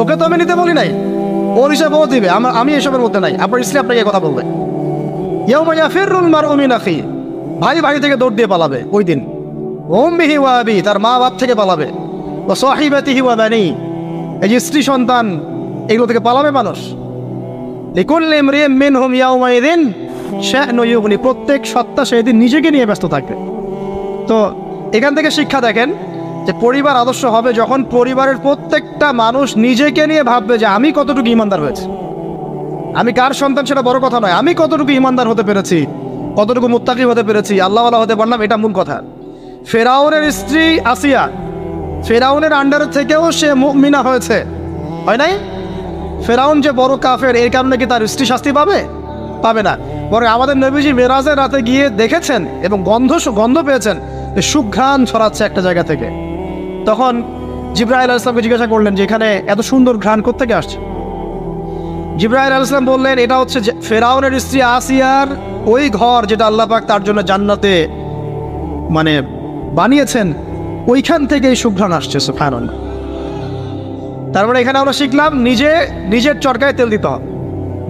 ওকে তো আমি নিতে বলি নাই, ওর হিসাব ও দিবে, আমি এসবের মধ্যে নাই। আপনার স্ত্রী আপনাকে কথা বলবে, ইয়াউমা ইয়াফিরুল মারউ মিন আখিহি, ভাই ভাই থেকে দৌড় দিয়ে পালাবে ওই দিন। উম্মিহি ওয়া আবি, তার মা বাপ থেকে পালাবে। ওয়া সাহিবাতিহি ওয়া বানি, এই যে স্ত্রী সন্তান এগুলো থেকে পালাবে মানুষ। লিকুল্লি ইমরিইন মিনহুম ইয়াউমাইযিন শা'নুন ইউগনি, প্রত্যেক সত্তা সেদিন নিজেকে নিয়ে ব্যস্ত থাকবে। তো এখান থেকে শিক্ষা দেখেন যে পরিবার আদর্শ হবে যখন পরিবারের প্রত্যেকটা মানুষ নিজেকে নিয়ে ভাববে যে আমি কতটুকু ইমানদার হয়েছি। আমি কার সন্তান সেটা বড় কথা নয়, আমি কতটুকু ইমানদার হতে পেরেছি, কতটুকু মুত্তাকি হতে পেরেছি, আল্লাহওয়ালা হতে পারলাম, এটা মূল কথা। ফেরাউনের স্ত্রী আসিয়া ফেরাউনের আন্ডার থেকেও সে মুমিনা হয়েছে, হয় নাই? ফেরাউন যে বড় কাফের, এর কারণে কি তার স্ত্রী শাস্তি পাবে? পাবে না। বরং আমাদের নবীজি মেরাজের রাতে গিয়ে দেখেছেন এবং গন্ধ পেয়েছেন যে সুঘ্রাণ ছড়াচ্ছে একটা জায়গা থেকে। তখন জিবরাইল আলাইহিস সালামকে জিজ্ঞাসা করলেন যে এখানে এত সুন্দর ঘ্রাণ কোত্থেকে আসছে? জিবরাইল আলাইহিস সালাম বললেন এটা হচ্ছে ফেরাউনের স্ত্রী আসিয়ার ওই ঘর যেটা আল্লাহ পাক তার জন্য জান্নাতে মানে বানিয়েছেন, ওইখান থেকে এই সুঘ্রাণ আসছে। সুবহানাল্লাহ। তারপরে এখানে আমরা শিখলাম নিজের চরকায় তেল দিতে হবে,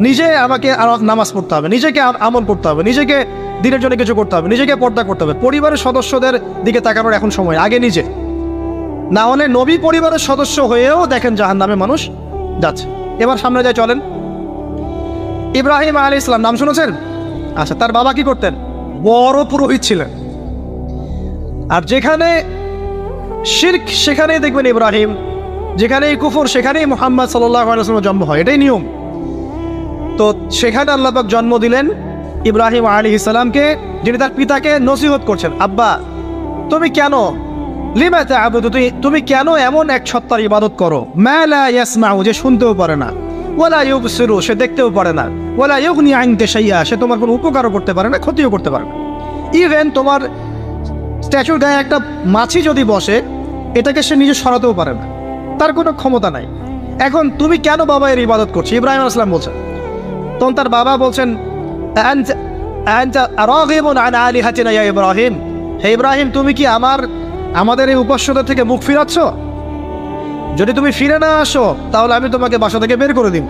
নিজে আমাকে নামাজ পড়তে হবে, নিজেকে আমল করতে হবে, নিজেকে দিনের জন্য কিছু করতে হবে, নিজেকে পর্দা করতে হবে। পরিবারের সদস্যদের দিকে তাকানোর এখন সময়, আগে নিজে। না হলে নবী পরিবারের সদস্য হয়েও দেখেন জাহান্নামে মানুষ যাচ্ছে। এবার সামনে যাই, চলেন। ইব্রাহিম আলাইহিস সালাম নাম শুনেছেন? আচ্ছা, তার বাবা কি করতেন? বড় পুরোহিত ছিলেন। আর যেখানে শিরক সেখানেই দেখবেন ইব্রাহিম, যেখানেই কুফর সেখানেই মুহাম্মদ সাল্লাল্লাহু আলাইহি ওয়াসাল্লামের জন্ম হয়, এটাই নিয়ম। তো সেখানে আল্লাহ পাক জন্ম দিলেন ইব্রাহিম আলাইহিস সালামকে, যিনি তার পিতাকে নসিহত করছেন, আব্বা তুমি কেন লিমা তা'বুদু, তুমি কেন এমন এক সত্তার ইবাদত করো, মা লা ইয়াসমাউ, যে শুনতেও পারে না, ওয়ালা ইউবসিরু, সে দেখতেও পারে না, ওয়ালা ইউগনি আনকা শাইআ, সে তোমার কোনো উপকারও করতে পারে না, ক্ষতিও করতে পারে না। ইভেন তোমার স্ট্যাচুর গায়ে একটা মাছি যদি বসে, এটাকে সে নিজে সরাতেও পারে না, তার কোনো ক্ষমতা নাই। এখন তুমি কেন বাবা এর ইবাদত করছো? ইব্রাহিম আলাইহিস সালাম বলছেন। তখন তার বাবা বলছেন, আনতা রাগিবুন আন আলিহাতিনা ইয়া ইব্রাহিম, হে ইব্রাহিম তুমি কি আমাদের এই উপাস্যদের থেকে মুখ ফিরাচ্ছ? যদি তুমি ফিরে না আসো তাহলে আমি তোমাকে বাসা থেকে বের করে দিব,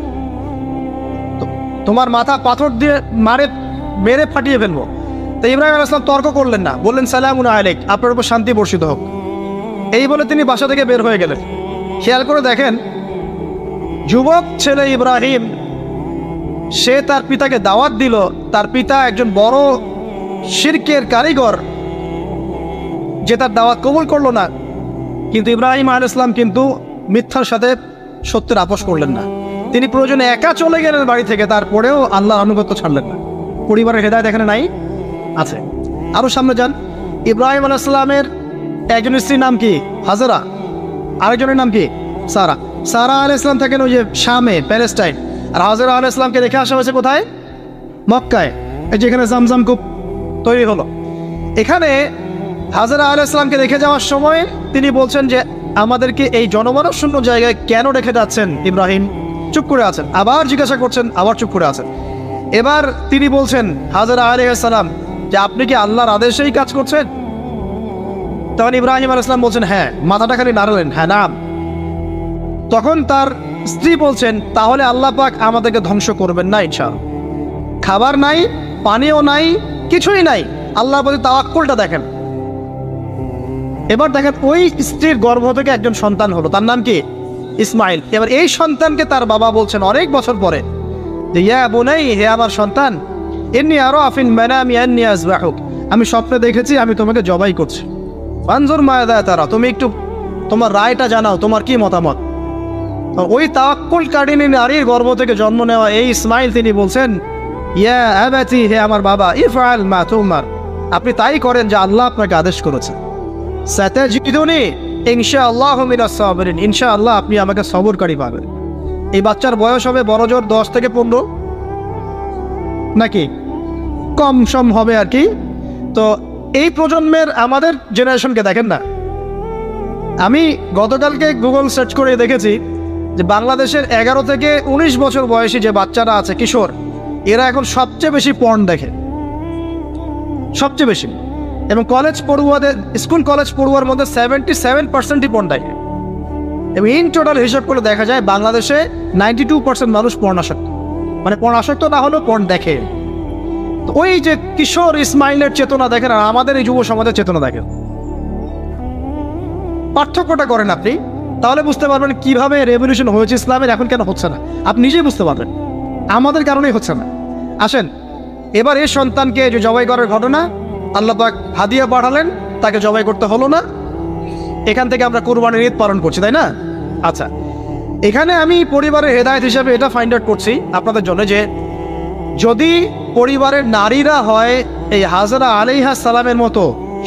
তোমার মাথা পাথর দিয়ে মেরে ফাটিয়ে ফেলবো। তো ইব্রাহিম আলাইহিস সালাম তর্ক করলেন না, বললেন সালামুন আলাইক, আপনার উপর শান্তি বর্ষিত হোক। এই বলে তিনি বাসা থেকে বের হয়ে গেলেন। খেয়াল করে দেখেন, যুবক ছেলে ইব্রাহিম সে তার পিতাকে দাওয়াত দিল, তার পিতা একজন বড় শিরকের কারিগর, যে তার দাওয়াত কবুল করলো না। কিন্তু ইব্রাহিম আলাইহিস সালাম কিন্তু মিথ্যার সাথে সত্যের আপোষ করলেন না। তিনি প্রয়োজনে একা চলে গেলেন বাড়ি থেকে, তারপরেও আল্লাহর আনুগত্য ছাড়লেন না। পরিবারের হেদায়েত এখানে নাই, আছে। আরো সামনে যান, ইব্রাহিম আলাইহিস সালামের একজন স্ত্রীর নাম কি? হাজেরা, আরেকজনের নাম কি? সারা। সারা আলাইহিস সালাম থাকেন ওই যে শামে, প্যালেস্টাইন। আর হাজেরা আলাইহিস সালামকে রেখে আসা হয়েছে কোথায়? মক্কায়, এই যেখানে জামজাম কূপ তৈরি হলো। এখানে হাজেরা আলাইহিস সালামকে রেখে যাওয়ার সময় তিনি বলছেন যে আমাদেরকে এই জনমানব শূন্য জায়গায় কেন রেখে যাচ্ছেন ইব্রাহিম? চুপ করে আছেন, আবার জিজ্ঞাসা করছেন, আবার চুপ করে আছেন। এবার তিনি বলছেন হাজেরা আলাইহিস সালাম যে আপনি কি আল্লাহর আদেশেই কাজ করছেন? তখন ইব্রাহিম আলাইহিস সালাম বলছেন হ্যাঁ, মাথাটা খালি নাড়লেন, হ্যাঁ নাম। তখন তার স্ত্রী বলছেন তাহলে আল্লাহ পাক আমাদেরকে ধ্বংস করবেন না ইনশাআল্লাহ। খাবার নাই, পানিও নাই, কিছুই নাই, আল্লাহর প্রতি তাওয়াক্কুলটা দেখেন। এবার দেখেন ওই স্ত্রীর গর্ভ থেকে একজন সন্তান হলো, তার নাম কি? ইসমাইল। এবার এই সন্তানকে তার বাবা বলছেন অনেক বছর পরে যে ইয়া বুনাই, হে আমার সন্তান, ইন্নী আরা ফিল মানামি আন্নী আযবাহুক, আমি স্বপ্নে দেখেছি আমি তোমাকে জবাই করছি। ফানজুর মাযা তারা, তুমি একটু তোমার রায়টা জানাও, তোমার কি মতামত? ওই তাওয়াক্কুলকারিনী নারীর গর্ভ থেকে জন্ম নেওয়া এই ইসমাইল তিনি বলছেন ইয়া আবাতি, হে আমার বাবা, ইফআল মা তুমার, আপনি তাই করেন যা আল্লাহ আপনাকে আদেশ করেছেন। সাতাজিদুনি ইনশাআল্লাহু মিনাস সাবিরিন, ইনশাআল্লাহ আপনি আমাকে সবরকারী পাবেন। এই বাচ্চার বয়স হবে বড়জোর 10 থেকে 15, নাকি কম সম হবে আর কি। তো এই প্রজন্মের আমাদের জেনারেশনকে দেখেন না, আমি গতকালকে গুগল সার্চ করে দেখেছি যে বাংলাদেশের 11 থেকে 19 বছর বয়সী যে বাচ্চারা আছে, কিশোর, এরা এখন সবচেয়ে বেশি পর্ন দেখে, সবচেয়ে বেশি। এবং কলেজ পড়ুয়াদের, স্কুল কলেজ পড়ুয়ার মধ্যে 77%ই পর্ন দেখে। এবং ইন টোটাল হিসাব করে দেখা যায় বাংলাদেশে 92% মানুষ পর্ণাসক্ত, মানে পর্ণাসক্ত না হলেও পর্ন দেখে। তো ওই যে কিশোর ইসমাইলের চেতনা দেখেন আর আমাদের এই যুব সমাজের চেতনা দেখেন, পার্থক্যটা করেন আপনি, তাহলে বুঝতে পারবেন কিভাবে রেভলিউশন হয়েছে ইসলামের, এখন কেন হচ্ছে না আপনি নিজেই বুঝতে পারবেন। আমাদের কারণেই হচ্ছে না। আসেন এবার এই সন্তানকে যে জবাই করার ঘটনা, আল্লাহ পাক হাদিয়া পাঠালেন, তাকে জবাই করতে হলো না, এখান থেকে আমরা কুরবানির ঈদ পালন করছি, তাই না? আচ্ছা, এখানে আমি পরিবারের হেদায়েত হিসেবে এটা ফাইন্ড আউট করছি আপনাদের জন্য যে যদি পরিবারের নারীরা হয় এই হাজরা আলাইহিস সালামের মতো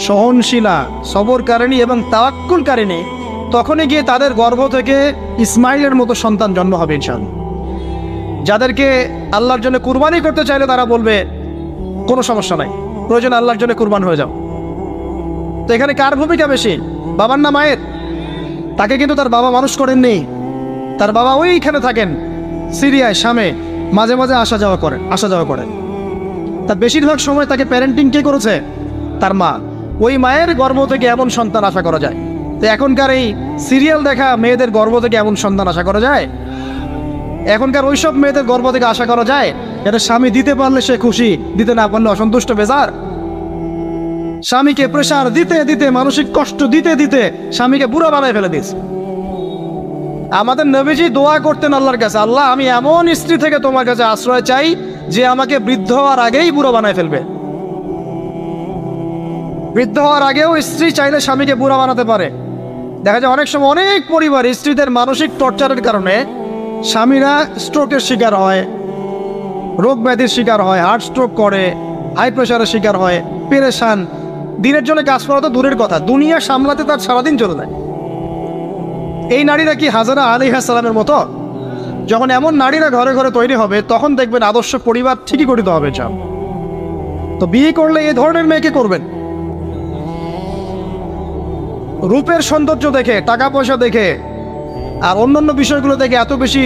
সহনশীলা, সবরকারিণী এবং তাওয়াক্কুলকারিণী, তখনই গিয়ে তাদের গর্ভ থেকে ইসমাইলের মতো সন্তান জন্ম হবে ইনশাআল্লাহ। যাদেরকে আল্লাহর জন্য কুরবানি করতে চাইলে তারা বলবে কোনো সমস্যা নাই, প্রয়োজন আল্লাহর জন্য কুরবান হয়ে যাও। তো এখানে কার ভূমিকা বেশি, বাবার না মায়ের? তাকে কিন্তু তার বাবা মানুষ করেননি, তার বাবা ওইখানে থাকেন সিরিয়ায়, শামে, মাঝে মাঝে আসা যাওয়া করেন। তার বেশিরভাগ সময় তাকে প্যারেন্টিং কে করেছে? তার মা। ওই মায়ের গর্ভ থেকে এমন সন্তান আশা করা যায়? তো এখনকার এই সিরিয়াল দেখা মেয়েদের গর্ভ থেকে এমন সন্তান আশা করা যায়? এখনকার ওইসব মেয়েদের গর্ভ থেকে আশা করা যায় এটা স্বামী দিতে পারলে সে খুশি, দিতে না পারলে অসন্তুষ্ট, বেজার? স্বামীকে প্রেশার দিতে দিতে, মানসিক কষ্ট দিতে দিতে স্বামীকে বুড়া বানায় ফেলে দিস। আমাদের নবীজি দোয়া করতেন আল্লাহর কাছে, আল্লাহ আমি এমন স্ত্রী থেকে তোমার কাছে আশ্রয় চাই যে আমাকে বৃদ্ধ হওয়ার আগেই বুড়ো বানায় ফেলবে। বৃদ্ধ হওয়ার আগেও স্ত্রী চাইলে স্বামীকে বুড়া বানাতে পারে। দেখা যায় অনেক সময় অনেক পরিবার স্ত্রীদের মানসিক টর্চারের কারণে স্বামীরা স্ট্রোকের শিকার হয়, রোগ ব্যাধির শিকার হয়, হার্ট স্ট্রোক করে, হাই প্রেশারের শিকার হয়, পেরেশান, দিনের জন্য কাজ করা তো দূরের কথা, দুনিয়া সামলাতে তার সারাদিন চলে যায়। এই নারীরা কি হাজরা আলাইহিস সালামের মতো? যখন এমন নারীরা ঘরে ঘরে তৈরি হবে তখন দেখবেন আদর্শ পরিবার ঠিকই গঠিত হবে। চান তো বিয়ে করলে এই ধরনের মেয়েকে করবেন। রূপের সৌন্দর্য দেখে, টাকা পয়সা দেখে আর অন্যান্য বিষয়গুলো দেখে এত বেশি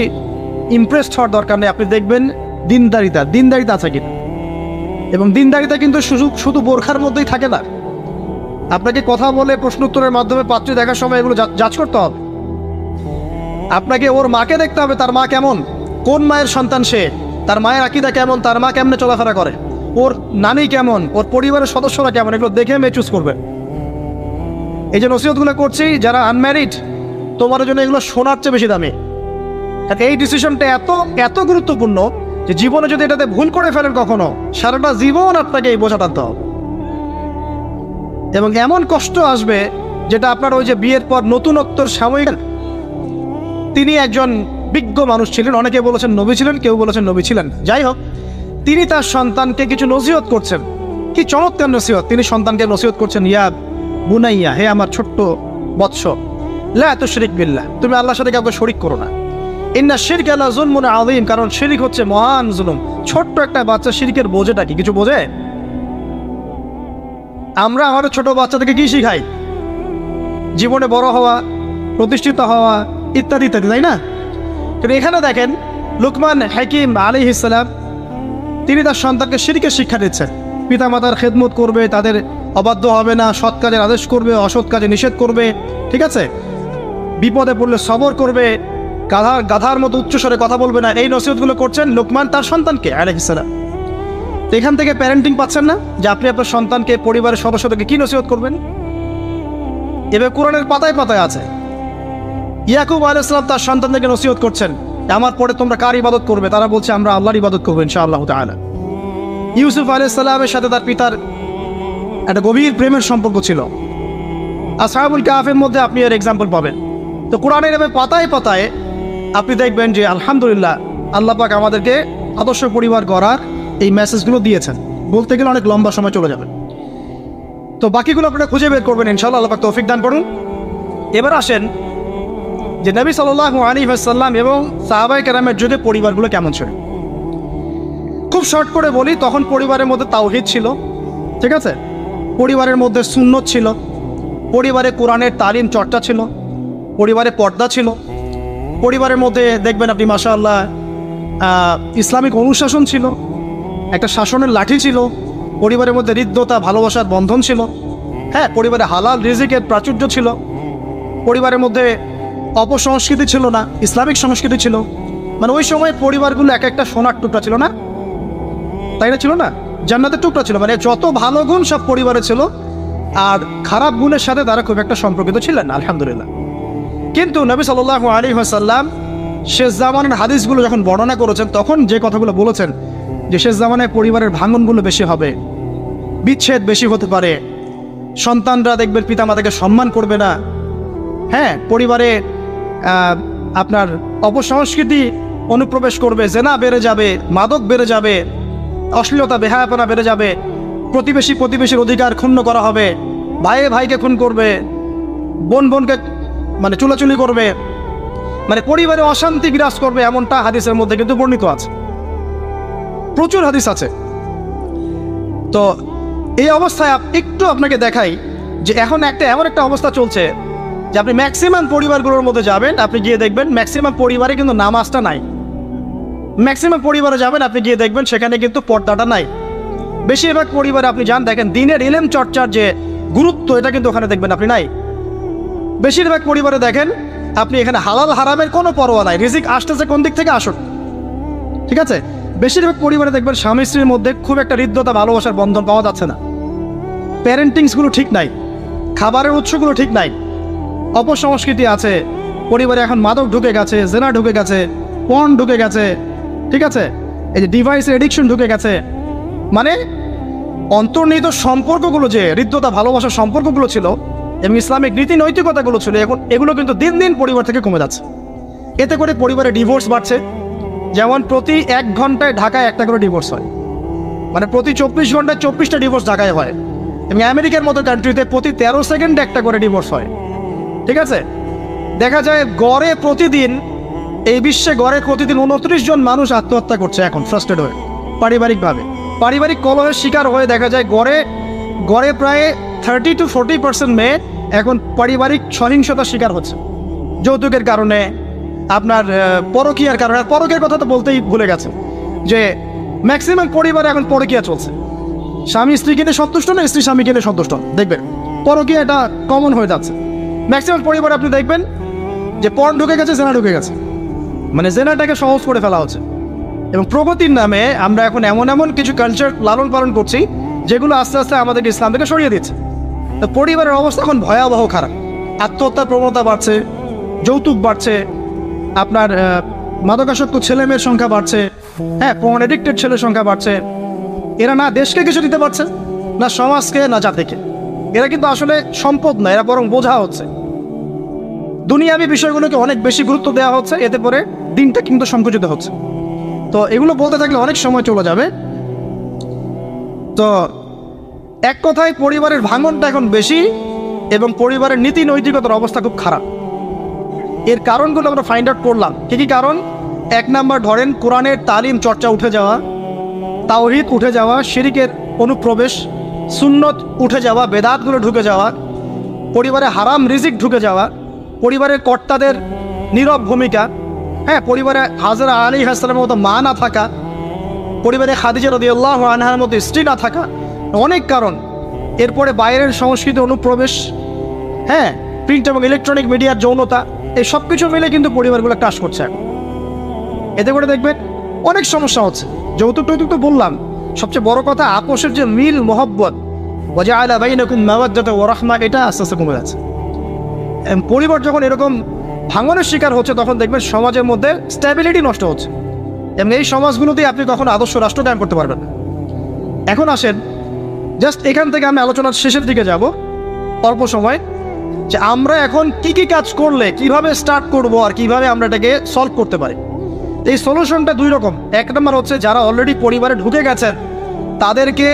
ইমপ্রেসড হওয়ার দরকার নেই। আপনি দেখবেন দিনদারিতা আছে কিনা, এবং দিনদারিতা কিন্তু শুধু বোরখার মধ্যেই থাকে না। আপনাকে কথা বলে প্রশ্ন উত্তরের মাধ্যমে পাত্রী দেখার সময় এগুলো যাচ করতে হবে। আপনাকে ওর মাকে দেখতে হবে, তার মা কেমন, কোন মায়ের সন্তান সে, তার মায়ের আকীদা কেমন, তার মা কেমনে চলাফেরা করে, ওর নানি কেমন, ওর পরিবারের সদস্যরা কেমন, এগুলো দেখে মেয়ে চুজ করবে। এই যে নসিহতগুলো করছি, যারা আনম্যারিড তোমার জন্য এগুলো শোনার চেয়ে বেশি দামি। এই ডিসিশনটা এত গুরুত্বপূর্ণ যে জীবনে যদি এটাতে ভুল করে ফেলেন কখনো, সারাটা জীবন আপনাকে এই বোঝা টানতে হবে এবং এমন কষ্ট আসবে যেটা আপনার ওই যে বিয়ের পর নতুনত্বর সাময়িক। তিনি একজন বিজ্ঞ মানুষ ছিলেন, অনেকে বলেছেন নবী ছিলেন, কেউ বলেছেন নবী ছিলেন, যাই হোক, তিনি তার সন্তানকে কিছু নসিহত করছেন। কি চমৎকার নসিহত! তিনি সন্তানকে নসিহত করছেন, ইয়া বুনাইয়া, হে আমার ছোট্ট বৎস, লা তুশরিক বিল্লাহ, তুমি আল্লাহর সাথে কাউকে শরীক করো না। ইন্না শিরকা লা যুলমুন আযীম, কারণ শিরক হচ্ছে মহান জুলুম। ছোট্ট একটা বাচ্চা শিরকের বোঝেটা কি কিছু বোঝে? আমরা আমাদের ছোট বাচ্চাদেরকে কি শিখাই? জীবনে বড় হওয়া, প্রতিষ্ঠিত হওয়া, ইত্যাদি ইত্যাদি, তাই না? কিন্তু এখানে দেখেন লুকমান হাকিম আলাইহিস সালাম, তিনি তার সন্তানকে শিরকের শিক্ষা দিচ্ছেন। পিতামাতার খেদমত করবে, তাদের অবাধ্য হবে না, সৎ কাজের আদেশ করবে, অসৎ কাজে নিষেধ করবে, ঠিক আছে, বিপদে পড়লে সবর করবে, গাধার মতো উচ্চস্বরে কথা বলবে না। এই নসিহতগুলো করছেন লুকমান তার সন্তানকে আলাইহিস সালাম। তো এখান থেকে প্যারেন্টিং পাচ্ছেন না যে আপনি আপনার সন্তানকে, পরিবারের সদস্যদেরকে কি নসিহত করবেন? এবার কোরআনের পাতায় পাতায় আছে। ইয়াকুব আলাইহিস সালাম তার সন্তানদেরকে নসিহত করছেন, আমার পরে তোমরা কার ইবাদত করবে? তারা বলছে আমরা আল্লাহর ইবাদত করবো ইনশাআল্লাহ তাআলা। ইউসুফ আলাইহিস সালামের সাথে তার পিতার একটা গভীর প্রেমের সম্পর্ক ছিল। আসহাবুল কাহফের মধ্যে আপনি এর এক্সাম্পল পাবেন। তো কোরআনের এভাবে পাতায় পাতায় আপনি দেখবেন যে আলহামদুলিল্লাহ আল্লাহ পাক আমাদেরকে আদর্শ পরিবার গড়ার এই মেসেজগুলো দিয়েছেন। বলতে গেলে অনেক লম্বা সময় চলে যাবে, তো বাকিগুলো আপনারা খুঁজে বের করবেন ইনশাআল্লাহ। আল্লাহ পাক তৌফিক দান করুন। এবার আসেন যে নবী সাল্লাল্লাহু আলাইহি ওয়াসাল্লাম এবং সাহাবায়ে কেরামের যুগে পরিবারগুলো কেমন ছিল। খুব শর্ট করে বলি, তখন পরিবারের মধ্যে তাওহীদ ছিল, ঠিক আছে, পরিবারের মধ্যে সুন্নত ছিল, পরিবারে কোরআনের তালিম চর্চা ছিল, পরিবারে পর্দা ছিল, পরিবারের মধ্যে দেখবেন আপনি মাশাআল্লাহ ইসলামিক অনুশাসন ছিল, একটা শাসনের লাঠি ছিল, পরিবারের মধ্যে হৃদ্যতা, ভালোবাসার বন্ধন ছিল, হ্যাঁ, পরিবারে হালাল রিজিকের প্রাচুর্য ছিল, পরিবারের মধ্যে অপসংস্কৃতি ছিল না, ইসলামিক সংস্কৃতি ছিল। মানে ওই সময় পরিবারগুলো এক একটা সোনার টুকরা ছিল না, তাই না? ছিল না, জান্নাতের টুকরা ছিল। মানে যত ভালো গুণ সব পরিবারে ছিল, আর খারাপ গুণের সাথে তারা খুব একটা সম্পর্কিত ছিলেন না, আলহামদুলিল্লাহ। কিন্তু নবী সাল্লাল্লাহু আলাইহি ওয়াসাল্লাম শেষ জামানের হাদিসগুলো যখন বর্ণনা করেছেন, তখন যে কথাগুলো বলেছেন যে শেষ জামানায় পরিবারের ভাঙনগুলো বেশি হবে, বিচ্ছেদ বেশি হতে পারে, সন্তানরা দেখবেন পিতামাতাকে সম্মান করবে না, হ্যাঁ, পরিবারে আপনার অপসংস্কৃতি অনুপ্রবেশ করবে, জেনা বেড়ে যাবে, মাদক বেড়ে যাবে, অশ্লীলতা বেহায়াপনা বেড়ে যাবে, প্রতিবেশীর অধিকার ক্ষুণ্ণ করা হবে, ভাইয়ে ভাইকে খুন করবে, বোন বোনকে মানে চুলাচুলি করবে, মানে পরিবারে অশান্তি বিরাজ করবে, এমনটা হাদিসের মধ্যে কিন্তু বর্ণিত আছে, প্রচুর হাদিস আছে। তো এই অবস্থায় একটু আপনাকে দেখাই যে এখন এমন একটা অবস্থা চলছে যে আপনি ম্যাক্সিমাম পরিবারগুলোর মধ্যে যাবেন, আপনি গিয়ে দেখবেন ম্যাক্সিমাম পরিবারে কিন্তু নামাজটা নাই। ম্যাক্সিমাম পরিবারে যাবেন, আপনি গিয়ে দেখবেন সেখানে কিন্তু পর্দাটা নাই। বেশিরভাগ পরিবারে আপনি যান, দেখেন দিনের ইলম চর্চার যে গুরুত্ব, এটা কিন্তু ওখানে দেখবেন আপনি নাই। বেশিরভাগ পরিবারে দেখেন আপনি এখানে হালাল হারামের কোনো পরোয়া নাই, রিজিক আসতেছে কোন দিক থেকে আসুন, ঠিক আছে? বেশিরভাগ পরিবারে দেখবেন স্বামী স্ত্রীর মধ্যে খুব একটা হৃদ্যতা ভালোবাসার বন্ধন পাওয়া যাচ্ছে না, প্যারেন্টিংসগুলো ঠিক নাই, খাবারের উৎসগুলো ঠিক নাই, অপসংস্কৃতি আছে পরিবারে। এখন মাদক ঢুকে গেছে, জেনা ঢুকে গেছে, পর্ন ঢুকে গেছে, ঠিক আছে, এই যে ডিভাইসের এডিকশন ঢুকে গেছে। মানে অন্তর্নিহিত সম্পর্কগুলো, যে হৃদ্যতা ভালোবাসার সম্পর্কগুলো ছিল এবং ইসলামিক নীতি নৈতিকতাগুলো ছিল, এখন এগুলো কিন্তু দিন দিন পরিবার থেকে কমে যাচ্ছে। এতে করে পরিবারে ডিভোর্স বাড়ছে। যেমন প্রতি 1 ঘন্টায় ঢাকায় একটা করে ডিভোর্স হয়, মানে প্রতি 24 ঘন্টায় 24টা ডিভোর্স ঢাকায় হয়। এবং আমেরিকার মতো কান্ট্রিতে প্রতি 13 সেকেন্ডে একটা করে ডিভোর্স হয়, ঠিক আছে? দেখা যায় গড়ে প্রতিদিন, এই বিশ্বে গড়ে প্রতিদিন 29 জন মানুষ আত্মহত্যা করছে এখন ফ্রাস্ট্রেট হয়ে, পারিবারিকভাবে পারিবারিক কলহের শিকার হয়ে। দেখা যায় গড়ে প্রায় 30 to 40% মেয়ে এখন পারিবারিক সহিংসতার শিকার হচ্ছে, যৌতুকের কারণে, আপনার পরকীয়ার কারণে। পরকীয়ার কথা তো বলতেই ভুলে গেছে যে ম্যাক্সিমাম পরিবারে এখন পরকীয়া চলছে। স্বামী স্ত্রীকে নিয়ে সন্তুষ্ট না, স্ত্রী স্বামীকে নিয়ে সন্তুষ্ট, দেখবেন পরকীয়া এটা কমন হয়ে যাচ্ছে। ম্যাক্সিমাম পরিবারে আপনি দেখবেন যে পর্ন ঢুকে গেছে, জেনা ঢুকে গেছে, মানে জেনাটাকে সহজ করে ফেলা হচ্ছে। এবং প্রগতির নামে আমরা এখন এমন কিছু কালচার লালন পালন করছি যেগুলো আস্তে আস্তে আমাদেরকে ইসলাম থেকে সরিয়ে দিচ্ছে। তো পরিবারের অবস্থা এখন ভয়াবহ খারাপ, আত্মহত্যার প্রবণতা বাড়ছে, যৌতুক বাড়ছে, আপনার মাদকাসক্ত ছেলেমেয়ের সংখ্যা বাড়ছে, হ্যাঁ, পর্ন এডিক্টেড ছেলের সংখ্যা বাড়ছে। এরা না দেশকে কিছু দিতে পারছে, না সমাজকে, না জাতিকে। এরা কিন্তু আসলে সম্পদ না, এরা বরং বোঝা হচ্ছে। দুনিয়াবী বিষয়গুলোকে অনেক বেশি গুরুত্ব দেওয়া হচ্ছে, এতে করে দিনটা কিন্তু সংকুচিত হচ্ছে। তো এগুলো বলতে থাকলে অনেক সময় চলে যাবে। তো এক কথায় পরিবারের ভাঙনটা এখন বেশি এবং পরিবারের নীতি নৈতিকতার অবস্থা খুব খারাপ। এর কারণগুলো আমরা ফাইন্ড আউট করলাম। কী কী কারণ? 1 নাম্বার ধরেন কোরআনের তালিম চর্চা উঠে যাওয়া, তাওহীদ উঠে যাওয়া, শিরকের অনুপ্রবেশ, সুন্নত উঠে যাওয়া, বেদাতগুলো ঢুকে যাওয়া, পরিবারে হারাম রিজিক ঢুকে যাওয়া, পরিবারের কর্তাদের নীরব ভূমিকা, হ্যাঁ, পরিবারে হাজরা আলাইহিস সালামের মতো মা না থাকা, পরিবারে খাদিজা রাদিয়াল্লাহু আনহার মতো স্ত্রী না থাকা, অনেক কারণ। এরপরে বাইরের সংস্কৃতি অনুপ্রবেশ, হ্যাঁ, প্রিন্ট এবং ইলেকট্রনিক মিডিয়ার যৌনতা, এই সব কিছু মিলে কিন্তু পরিবারগুলো ক্রাশ করছে এখন। এতে করে দেখবেন অনেক সমস্যা হচ্ছে। যৌতুক টৌতুক তো বললাম, সবচেয়ে বড় কথা আপোষের যে মিল মহব্বত, ওয়াজআলা বাইনাকুম মাওয়াদ্দাতা ওয়া রাহমা, এটা আস্তে আস্তে কমে যাচ্ছে। পরিবার যখন এরকম ভাঙনের শিকার হচ্ছে, তখন দেখবেন সমাজের মধ্যে স্ট্যাবিলিটি নষ্ট হচ্ছে এবং এই সমাজগুলোতেই আপনি কখনো আদর্শ রাষ্ট্র কায়েম করতে পারবেন না। এখন আসেন, জাস্ট এখান থেকে আমি আলোচনার শেষের দিকে যাব অল্প সময়, যে আমরা এখন কি কি কাজ করলে কিভাবে স্টার্ট করব আর কিভাবে আমরা এটাকে সলভ করতে পারি। এই সলিউশনটা 2 রকম। 1 নম্বর হচ্ছে যারা অলরেডি পরিবারে ঢুকে গেছেন তাদেরকে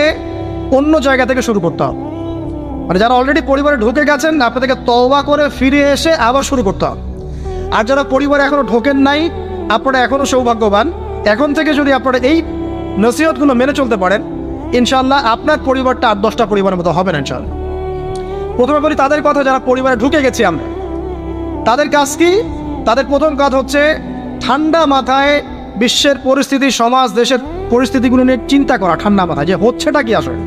অন্য জায়গা থেকে শুরু করতে হবে। মানে যারা অলরেডি পরিবারে ঢুকে গেছেন আপনাদেরকে তওবা করে ফিরে এসে আবার শুরু করতে হবে। আর যারা পরিবারে এখনও ঢোকেন নাই, আপনারা এখনও সৌভাগ্যবান। এখন থেকে যদি আপনারা এই নসিহতগুলো মেনে চলতে পারেন, ইনশাআল্লাহ আপনার পরিবারটা 8-10টা পরিবারের মতো হবে না ইনশাআল্লাহ। প্রথমে বলি তাদের কথা, যারা পরিবারে ঢুকে গেছি আমরা, তাদের কাজ কি? তাদের প্রথম কাজ হচ্ছে ঠান্ডা মাথায় বিশ্বের পরিস্থিতি, সমাজ দেশের পরিস্থিতিগুলো নিয়ে চিন্তা করা, ঠান্ডা মাথায়, যে হচ্ছেটা কি আসলে।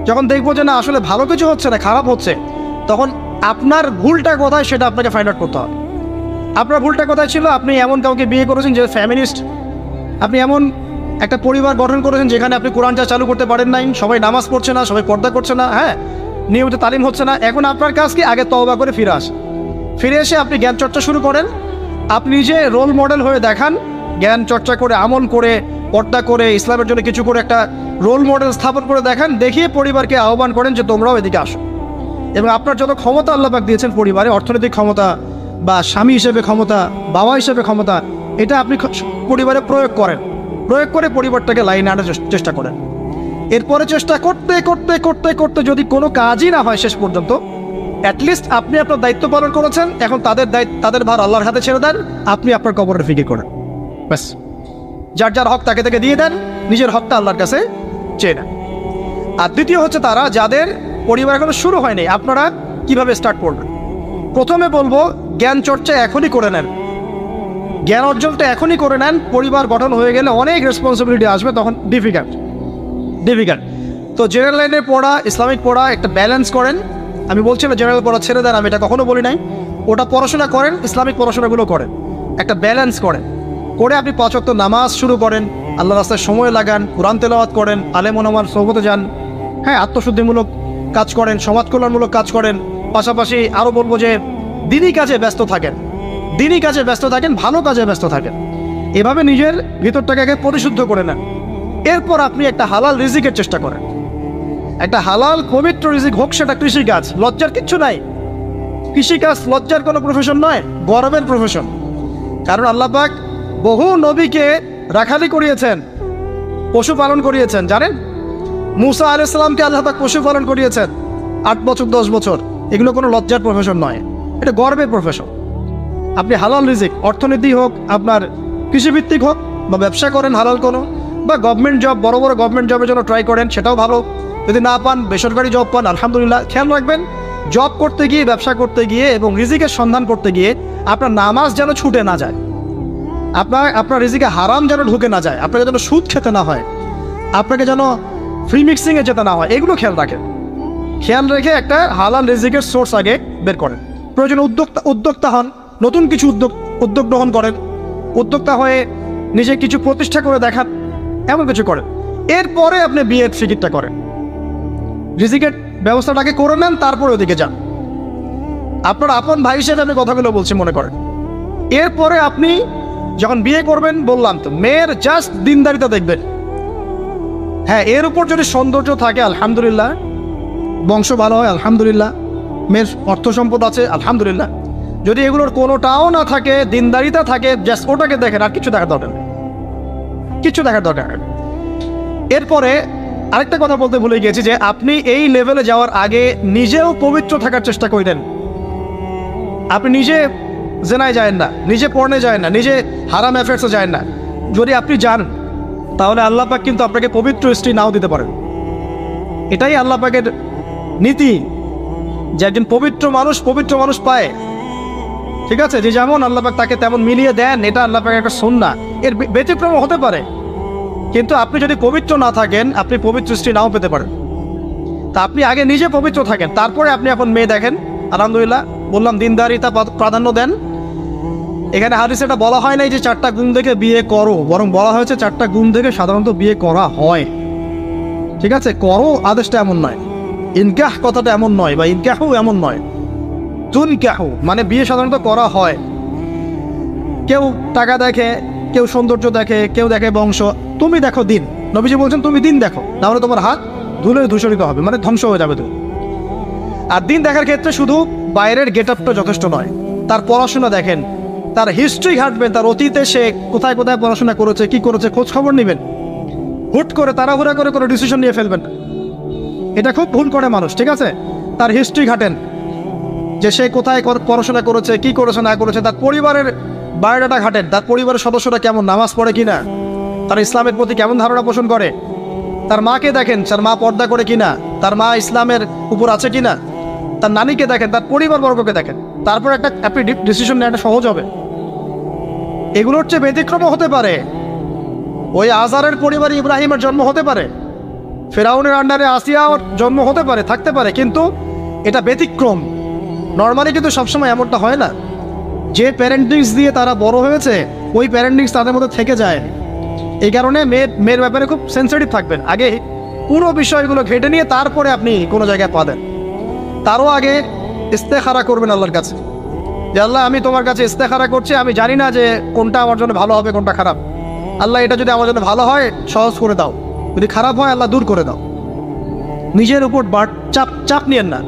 যখন দেখবো যে না আসলে ভালো কিছু হচ্ছে না, খারাপ হচ্ছে, তখন আপনার ভুলটা কোথায় সেটা আপনাকে ফাইন্ড আউট করতে হবে। আপনার ভুলটা কোথায় ছিল? আপনি এমন কাউকে বিয়ে করেছেন যে ফ্যামিলিস্ট, আপনি এমন একটা পরিবার গঠন করেছেন যেখানে আপনি কোরআনটা চালু করতে পারেন নাই, সবাই নামাজ পড়ছে না, সবাই পর্দা করছে না, হ্যাঁ, নিয়মিত তালিম হচ্ছে না। এখন আপনার কাজ কি? আগে তওবা করে ফিরে এসে আপনি জ্ঞান চর্চা শুরু করেন। আপনি নিজে রোল মডেল হয়ে দেখান, জ্ঞান চর্চা করে, আমল করে, পর্দা করে, ইসলামের জন্য কিছু করে একটা রোল মডেল স্থাপন করে দেখান, দেখিয়ে পরিবারকে আহ্বান করেন যে তোমরাও এদিকে আসো। এবং আপনার যত ক্ষমতা আল্লাহ পাক দিয়েছেন পরিবারে, অর্থনৈতিক ক্ষমতা বা স্বামী হিসেবে ক্ষমতা, বাবা হিসেবে ক্ষমতা, এটা আপনি পরিবারে প্রয়োগ করে পরিবারটাকে লাইনে আনার চেষ্টা করেন। এরপরে চেষ্টা করতে করতে করতে করতে যদি কোনো কাজই না হয় শেষ পর্যন্ত, অ্যাটলিস্ট আপনি আপনার দায়িত্ব পালন করেছেন। এখন তাদের ভার আল্লাহর হাতে ছেড়ে দেন, আপনি আপনার কবরের ফিকির করেন, ব্যাস। যার যার হক তাকে তাকে দিয়ে দেন, নিজের হকটা আল্লাহর কাছে চেয়ে নেন। আর দ্বিতীয় হচ্ছে তারা যাদের পরিবার এখনো শুরু হয়নি, আপনারা কিভাবে স্টার্ট করবেন? প্রথমে বলবো, জ্ঞান চর্চা এখনই করে নেন, জ্ঞান অর্জনটা এখনই করে নেন। পরিবার গঠন হয়ে গেলে অনেক রেসপন্সিবিলিটি আসবে, তখন ডিফিকাল্ট। তো জেনারেল লাইনে পড়া, ইসলামিক পড়া একটা ব্যালেন্স করেন। আমি বলছি না জেনারেল পড়া ছেড়ে দেন, আমি এটা কখনো বলি নাই। ওটা পড়াশোনা করেন, ইসলামিক পড়াশোনাগুলো করেন, একটা ব্যালেন্স করেন। করে আপনি 5 ওয়াক্ত নামাজ শুরু করেন, আল্লাহ রাস্তায় সময় লাগান, কোরআন তেলাওয়াত করেন, আলেম ওলামার সোহবতে যান, হ্যাঁ, আত্মশুদ্ধিমূলক কাজ করেন, সমাজ কল্যাণমূলক কাজ করেন। পাশাপাশি আরও বলবো যে দিনই কাজে ব্যস্ত থাকেন, ভালো কাজে ব্যস্ত থাকেন। এভাবে নিজের ভিতরটাকে আগে পরিশুদ্ধ করে নেন। এরপর আপনি একটা হালাল রিজিকের চেষ্টা করেন, একটা হালাল পবিত্র রিজিক হোক, সেটা কৃষিকাজ। লজ্জার কিচ্ছু নাই, কৃষিকাজ লজ্জার কোনো প্রফেশন নয়, গর্বের প্রফেশন। কারণ আল্লাহ পাক বহু নবীকে রাখালি করিয়েছেন, পশুপালন করিয়েছেন, জানেন? মুসা আলাইহিস সালামকে আল্লাহ পাক পশুপালন করিয়েছেন 8 বছর 10 বছর। এগুলো কোনো লজ্জার প্রফেশন নয়, এটা গর্বের প্রফেশন। আপনি হালাল রিজিক, অর্থনীতি হোক, আপনার কৃষিভিত্তিক হোক, বা ব্যবসা করেন হালাল কোনো, বা গভর্নমেন্ট জব, বড় বড় গভর্নমেন্ট জবের জন্য ট্রাই করেন, সেটাও ভালো। যদি না পান, বেসরকারি জব পান, আলহামদুলিল্লাহ। খেয়াল রাখবেন, জব করতে গিয়ে, ব্যবসা করতে গিয়ে এবং রিজিকের সন্ধান করতে গিয়ে আপনার নামাজ যেন ছুটে না যায়, আপনার রিজিকে হারাম যেন ঢুকে না যায়, আপনাকে যেন সুদ খেতে না হয়, আপনাকে যেন ফ্রি মিক্সিংয়ে যেতে না হয়, এগুলো খেয়াল রাখেন। খেয়াল রেখে একটা হালাল রিজিকের সোর্স আগে বের করেন। প্রয়োজনে উদ্যোক্তা হন, নতুন কিছু উদ্যোগ গ্রহণ করেন, উদ্যোক্তা হয়ে নিজে কিছু প্রতিষ্ঠা করে দেখান, এমন কিছু করেন। এরপরে আপনি বিয়ের ফিকিরটা করেন, রিজিকের ব্যবস্থাটাকে করে নেন, তারপরে ওদিকে যান। আপনার আপন ভাই হিসেবে আমি কথাগুলো বলছি, মনে করেন। এরপরে আপনি যখন বিয়ে করবেন, বললাম তো, মেয়ের জাস্ট দিনদারিতা দেখবেন। হ্যাঁ, এর উপর যদি সৌন্দর্য থাকে, আলহামদুলিল্লাহ, বংশ ভালো হয়, আলহামদুলিল্লাহ, মেয়ের অর্থ সম্পদ আছে, আলহামদুলিল্লাহ। যদি এগুলোর কোনোটাও না থাকে, দিনদারিতা থাকে, জাস্ট ওটাকে দেখেন, আর কিছু দেখার দরকার নেই, কিছু দেখার দরকার নেই। এরপরে আরেকটা কথা বলতে ভুলে গিয়েছি, যে আপনি এই লেভেলে যাওয়ার আগে নিজেও পবিত্র থাকার চেষ্টা করেন। আপনি নিজে জেনায় যায় না, নিজে পর্নে যায় না, নিজে হারাম অ্যাফেয়ার্সে যায় না। যদি আপনি যান, তাহলে আল্লাহ পাক কিন্তু আপনাকে পবিত্র স্ত্রী নাও দিতে পারেন। এটাই আল্লাহ পাকের নীতি, যে একজন পবিত্র মানুষ পায়, ঠিক আছে? যে যেমন আল্লাহ পাক তাকে তেমন মিলিয়ে দেন, এটা আল্লাহ পাকের একটা সুন্নাহ। এর ব্যতিক্রম হতে পারে, কিন্তু আপনি যদি পবিত্র না থাকেন, আপনি পবিত্র স্ত্রী নাও পেতে পারেন। তা আপনি আগে নিজে পবিত্র থাকেন, তারপরে আপনি এখন মেয়ে দেখেন। আলহামদুলিল্লাহ, বললাম দিনদারিতা প্রাধান্য দেন। এখানে হাদিসে এটা বলা হয় নাই যে 4টা গুণ দেখে বিয়ে করো, বরং বলা হয়েছে 4টা গুণ দেখে সাধারণত বিয়ে করা হয়, ঠিক আছে? করো আদেশটা এমন নয়, ইনকাহ কথাটা এমন নয়, বা ইনকাহু এমন নয়, তুনকাহু মানে বিয়ে সাধারণত করা হয়। কেউ টাকা দেখে, কেউ সৌন্দর্য দেখে, কেউ দেখে বংশ। তুমি দেখো দিন, নবীজি বলছেন তুমি দিন দেখো, নাহলে তোমার হাত ধুলে ধূসরিত হবে, মানে ধ্বংস হয়ে যাবে তুমি। আর দিন দেখার ক্ষেত্রে শুধু বাইরের গেট আপটা যথেষ্ট নয়, তার পড়াশোনা দেখেন, তার হিস্ট্রি ঘাটবেন, তার অতীতে সে কোথায় কোথায় পড়াশোনা করেছে, কি করেছে, খোঁজ খবর নেবেন। হুট করে তাড়াহুড়া করে কোনো ডিসিশন নিয়ে ফেলবেন না, এটা খুব ভুল করে মানুষ, ঠিক আছে? তার হিস্ট্রি ঘাটেন, যে সে কোথায় পড়াশোনা করেছে, কি করেছে না করেছে, তার পরিবারের বায়োডাটা ঘাটেন, তার পরিবারের সদস্যরা কেমন, নামাজ পড়ে কিনা, তার ইসলামের প্রতি কেমন ধারণা পোষণ করে। তার মাকে দেখেন, তার মা পর্দা করে কিনা, তার মা ইসলামের উপর আছে কিনা। তার নানিকে দেখেন, তার পরিবারবর্গকে দেখেন, তারপর আপনি ডিসিশন নেওয়াটা সহজ হবে। এগুলোর চেয়ে ব্যতিক্রমও হতে পারে। ওই আজারের পরিবারে ইব্রাহিমের জন্ম হতে পারে, ফেরাউনের আন্ডারে আসিয়ার জন্ম হতে পারে, থাকতে পারে, কিন্তু এটা ব্যতিক্রম। নর্মালি কিন্তু সবসময় এমনটা হয় না। যে প্যারেন্টিংস দিয়ে তারা বড় হয়েছে ওই প্যারেন্টিংস তাদের মধ্যে থেকে যায়। এই কারণে মেয়ের ব্যাপারে খুব সেন্সিটিভ থাকবেন। আগে পুরো বিষয়গুলো ঘেটে নিয়ে তারপরে আপনি কোনো জায়গায় পা দেন। তারও আগে ইস্তেখারা করবেন আল্লাহর কাছে, যে আল্লাহ আমি তোমার কাছে ইস্তেখারা করছি, আমি জানি না যে কোনটা আমার জন্য ভালো হবে কোনটা খারাপ। আল্লাহ এটা যদি আমার জন্য ভালো হয় সহজ করে দাও, যদি খারাপ হয় আল্লাহ দূর করে দাও। নিজের উপর চাপ নিয়েন না।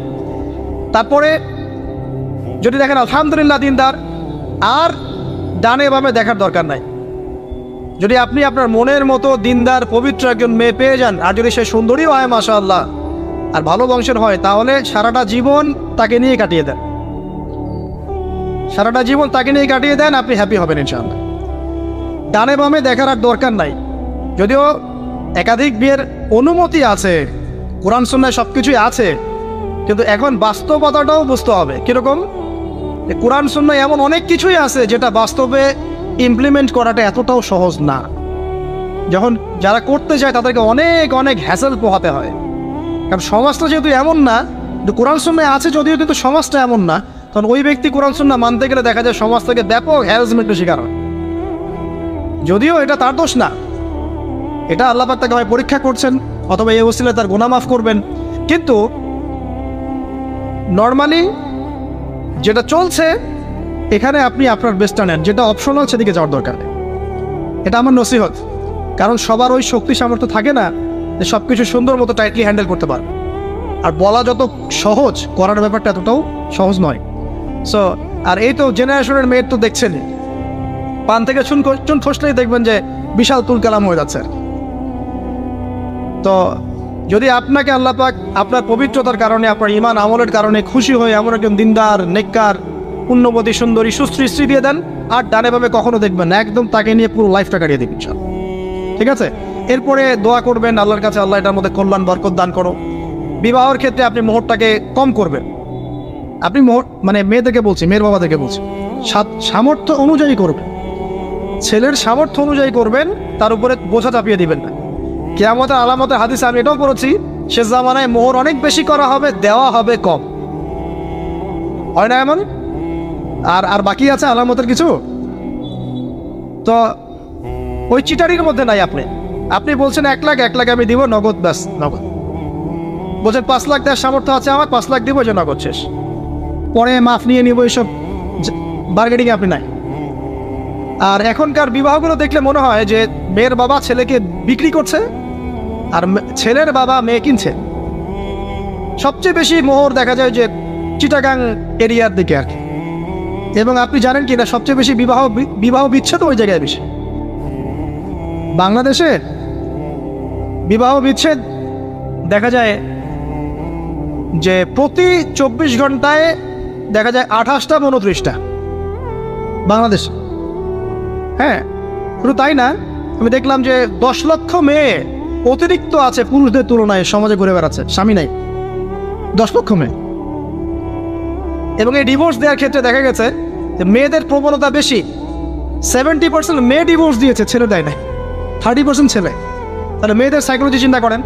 তারপরে যদি দেখেন আলহামদুলিল্লাহ দিনদার, আর ডানে বামে দেখার দরকার নাই। যদি আপনি আপনার মনের মতো দিনদার পবিত্র একজন মেয়ে পেয়ে যান, আর যদি সে সুন্দরীও হয় মাশাআল্লাহ, আর ভালো বংশের হয়, তাহলে সারাটা জীবন তাকে নিয়ে কাটিয়ে দেন। সারাটা জীবন তাকে নিয়ে কাটিয়ে দেন, আপনি হ্যাপি হবেন ইনশাআল্লাহ। ডানে বামে দেখার আর দরকার নাই। যদিও একাধিক বিয়ের অনুমতি আছে, কোরআন সুন্নায় সব কিছুই আছে, কিন্তু এখন বাস্তবতাটাও বুঝতে হবে। কীরকম? কোরআন সুন্নায় এমন অনেক কিছুই আছে যেটা বাস্তবে ইমপ্লিমেন্ট করাটা এতটাও সহজ না। যখন যারা করতে চায় তাদেরকে অনেক অনেক হ্যাসেল পোহাতে হয়, কারণ সমাজটা যেহেতু এমন না। কোরআন সুন্নায় আছে যদিও, কিন্তু সমাজটা এমন না। তখন ওই ব্যক্তি কোরআন সুন্নাহ মানতে গেলে দেখা যায় সমাজ থেকে ব্যাপক হ্যারাসমেন্টের শিকার হয়। যদিও এটা তার দোষ না, এটা আল্লাহ পাক তাকে হয় পরীক্ষা করছেন, অথবা এই ওসিলায় তার গুনাহ মাফ করবেন। কিন্তু নর্মালি যেটা চলছে এখানে আপনি আপনার বেস্টটা নেন, যেটা অপশনাল সেদিকে যাওয়ার দরকার নেই। এটা আমার নসিহত। কারণ সবার ওই শক্তি সামর্থ্য থাকে না যে সব কিছু সুন্দর মতো টাইটলি হ্যান্ডেল করতে পারবে। আর বলা যত সহজ, করার ব্যাপারটা এতটাও সহজ নয়। সো আর এই তো জেনারেশনের মেয়ের তো দেখছেন, পান থেকে চুন খসলেই দেখবেন যে বিশাল তুলকালাম হয়ে যাচ্ছে। তো যদি আপনাকে আল্লাহ পাক আপনার পবিত্রতার কারণে, আপনার ঈমান আমলের কারণে খুশি হয়ে এমন একজন দিনদার, নেককার, পুণ্যবতী, সুন্দরী, সুশ্রী স্ত্রী দিয়ে দেন, আর ডানে বামে কখনো দেখবেন না, একদম তাকে নিয়ে পুরো লাইফটা কাটিয়ে দিবেন সব। ঠিক আছে? এরপরে দোয়া করবেন আল্লাহর কাছে, আল্লাহ এটার মধ্যে কল্যাণ বরকত দান করো। বিবাহের ক্ষেত্রে আপনি মোহরটাকে কম করবেন। আপনি মোহর মানে মেয়েদেরকে বলছি, মেয়ের বাবাদেরকে বলছি, সামর্থ্য অনুযায়ী করবেন। ছেলের সামর্থ্য অনুযায়ী করবেন, তার উপরে বোঝা চাপিয়ে দিবেন না। কিয়ামতের আলামতের হাদিসে আমি এটাও পড়েছি, শেষ জামানায় মোহর অনেক বেশি করা হবে, দেওয়া হবে কম। হয় না এমন? আর বাকি আছে আলামতের কিছু। তো ওই চিটারির মধ্যে নাই। আপনি বলছেন 1 লাখ আমি দিব নগদ, ব্যাস নগদ। বলছেন 5 লাখ দেওয়ার সামর্থ্য আছে আমার, 5 লাখ দিব, যে নগদ শেষ, পরে মাফ নিয়ে নিব, এইসব বার্গেনিং আপনি নাই। আর এখনকার বিবাহগুলো দেখলে মনে হয় যে মেয়ের বাবা ছেলেকে বিক্রি করছে, আর ছেলের বাবা মেয়ে কিনছে। সবচেয়ে বেশি মোহর দেখা যায় যে চিটাগাং এরিয়ার দিকে আর কি। এবং আপনি জানেন কি না, সবচেয়ে বেশি বিবাহ বিচ্ছেদ ওই জায়গায় বেশি। বাংলাদেশে বিবাহ বিচ্ছেদ দেখা যায় যে প্রতি 24 ঘন্টায় দেখা যায় 28টা 29টা বাংলাদেশে। হ্যাঁ, শুধু তাই না, আমি দেখলাম যে 10 লক্ষ মেয়ে অতিরিক্ত আছে পুরুষদের তুলনায় সমাজে ঘুরে বেড়াচ্ছে, স্বামী নাই। 10 লক্ষ মেয়ে। এবং এই ডিভোর্স দেওয়ার ক্ষেত্রে দেখা গেছে যে মেয়েদের প্রবণতা বেশি। 70% মেয়ে ডিভোর্স দিয়েছে, ছেলে দেয় না, 30% ছেলে। তাহলে মেয়েদের সাইকোলজি চিন্তা করেন।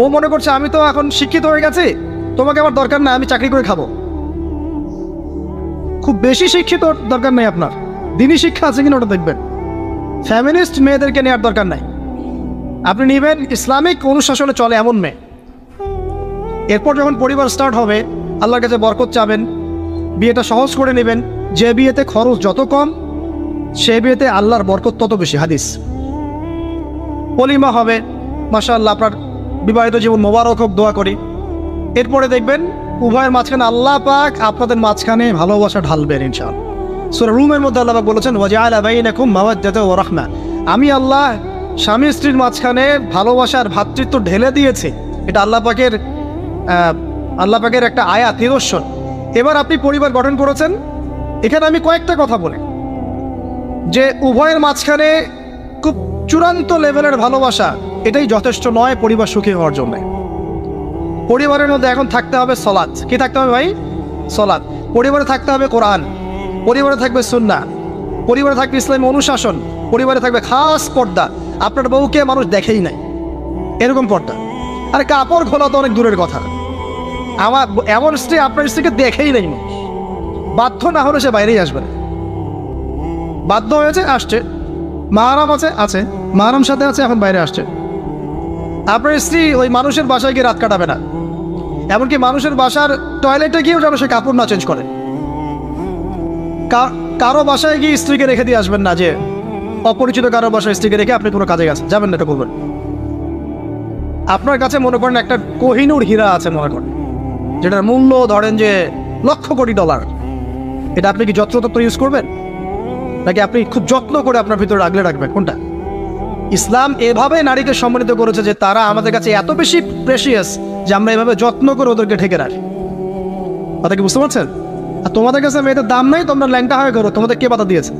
ও মনে করছে আমি তো এখন শিক্ষিত হয়ে গেছি, তোমাকে আমার দরকার না, আমি চাকরি করে খাবো। খুব বেশি শিক্ষিত দরকার নেই আপনার, দিনই শিক্ষা আছে কিনা ওটা দেখবেন। ফ্যামিনিস্ট মেয়েদেরকে নেওয়ার দরকার নাই, আপনি নেবেন ইসলামিক অনুশাসনে চলে এমন মেয়ে। এরপর যখন পরিবার স্টার্ট হবে, আল্লাহর কাছে বরকত চাবেন, বিয়েটা সহজ করে নেবেন। যে বিয়েতে খরচ যত কম, সে বিয়েতে আল্লাহর বরকত তত বেশি। হাদিস। পলিমা হবে, মাশাআল্লাহ, আপনার বিবাহিত জীবন মোবারক হোক, দোয়া করি। এরপরে দেখবেন উভয়ের মাঝখানে আল্লাহ পাক আপনাদের মাঝখানে ভালোবাসা ঢালবেন ইনশাআল্লাহ। সূরা রুমের মধ্যে আল্লাহ পাক বলেছেন, ওয়াজআলা বাইনাকুম মাওয়াদ্দাতাও ওয়া রাহমা, আমি আল্লাহ স্বামী স্ত্রীর মাঝখানে ভালোবাসার ভ্রাতৃত্ব ঢেলে দিয়েছে। এটা আল্লাহ পাকের একটা আয়াত, নিদর্শন। এবার আপনি পরিবার গঠন করেছেন, এখানে আমি কয়েকটা কথা বলি যে উভয়ের মাঝখানে খুব চূড়ান্ত লেভেলের ভালোবাসা, এটাই যথেষ্ট নয় পরিবার সুখী হওয়ার জন্য। পরিবারের মধ্যে এখন থাকতে হবে সলাত। কি থাকতে হবে ভাই? সলাত। পরিবারে থাকতে হবে কোরআন, পরিবারে থাকবে সুন্নাহ, পরিবারে থাকবে ইসলামী অনুশাসন, পরিবারে থাকবে খাস পর্দা। আপনার বউকে মানুষ দেখেই নাই, এরকম পর্দা। আর কাপড় খোলা তো অনেক দূরের কথা, আমার এমন স্ত্রী আপনার স্ত্রীকে দেখেই নেই। বাধ্য না হলে সে বাইরেই আসবে না। বাধ্য হয়েছে, আসছে, মাহারাম আছে, মাহারাম সাথে আছে, এখন বাইরে আসছে। আপনার স্ত্রী ওই মানুষের বাসায় গিয়ে রাত কাটাবে না, এমনকি মানুষের বাসার টয়লেটে গিয়েও যেন সে কাপড় না চেঞ্জ করে। কারো বাসায় গিয়ে স্ত্রীকে রেখে দিয়ে আসবেন না, যে অপরিচিত কারো বাসায় স্ত্রীকে রেখে আপনি কোনো কাজে গেছেন, যাবেন না, এটা করবেন। আপনার কাছে মনে করেন একটা কোহিনূর হীরা আছে, মনে করেন যেটার মূল্য ধরেন যে $1,00,00,000, এটা আপনি কি যত্রতত্র ইউজ করবেন, নাকি আপনি খুব যত্ন করে আপনার ভিতরে আগলে রাখবেন? কোনটা? ইসলাম এভাবে নারীকে সম্মানিত করেছে যে তারা আমাদের কাছে এত বেশি প্রেশিয়াস যে আমরা এভাবে যত্ন করে ওদেরকে ঢেকে রাখি। কথা কি বুঝতে পারছেন? আর তোমাদের কাছে মেয়েদের দাম নাই, তোমরা ল্যাংটা হয়ে করো, তোমাদের কে বাধা দিয়েছে?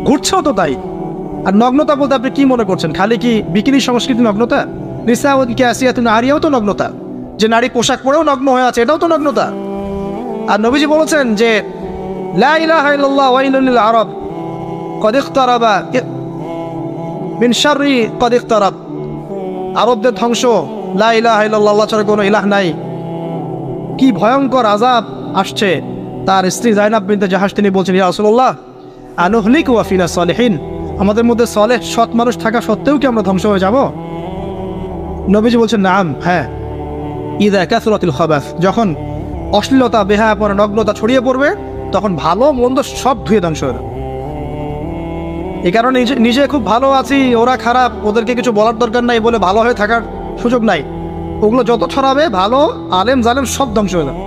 ঘুরছেও তো তাই। আর নগ্নতা বলতে আপনি কি মনে করছেন? খালি কি বিকিনি সংস্কৃতি নগ্নতা? নারীও তো নগ্নতা, যে নারী পোশাক পরেও নগ্ন হয়ে আছে, এটাও তো নগ্নতা। আর নবীজি বলেছেন যে লা ইলাহা ইল্লাল্লাহ ওয়াইলুল লিল আরব কদ ইখতারাবা মিন শাররি কদ ইখতারাব। আরবদের ধ্বংস, লা ইলাহা ইল্লাল্লাহ, আল্লাহ ছাড়া কোনো ইলাহ নাই, কি ভয়ঙ্কর আযাব আসছে। তার স্ত্রী যায়নাব বিনতে জাহাশ তিনি বলছেন, ইয়া রাসূলুল্লাহ আনুহলিকু ওয়া ফিনা সালিহিন, আমাদের মধ্যে সলেহ সৎ মানুষ থাকা সত্ত্বেও কি আমরা ধ্বংস হয়ে যাব? নবীজি বলছেন নাম, হ্যাঁ। ইযা কাসরাতুল খাবাস, যখন অশ্লীলতা, বেহায়াপনা, নগ্নতা ছড়িয়ে পড়বে, তখন ভালো মন্দ সব ধুয়ে ধ্বংস হয়ে যাবে। এই কারণে নিজে খুব ভালো আছি, ওরা খারাপ, ওদেরকে কিছু বলার দরকার নাই বলে ভালো হয়ে থাকার সুযোগ নাই। ওগুলো যত ছড়াবে, ভালো আলেম জালেম সব ধ্বংস হয়ে যাবে।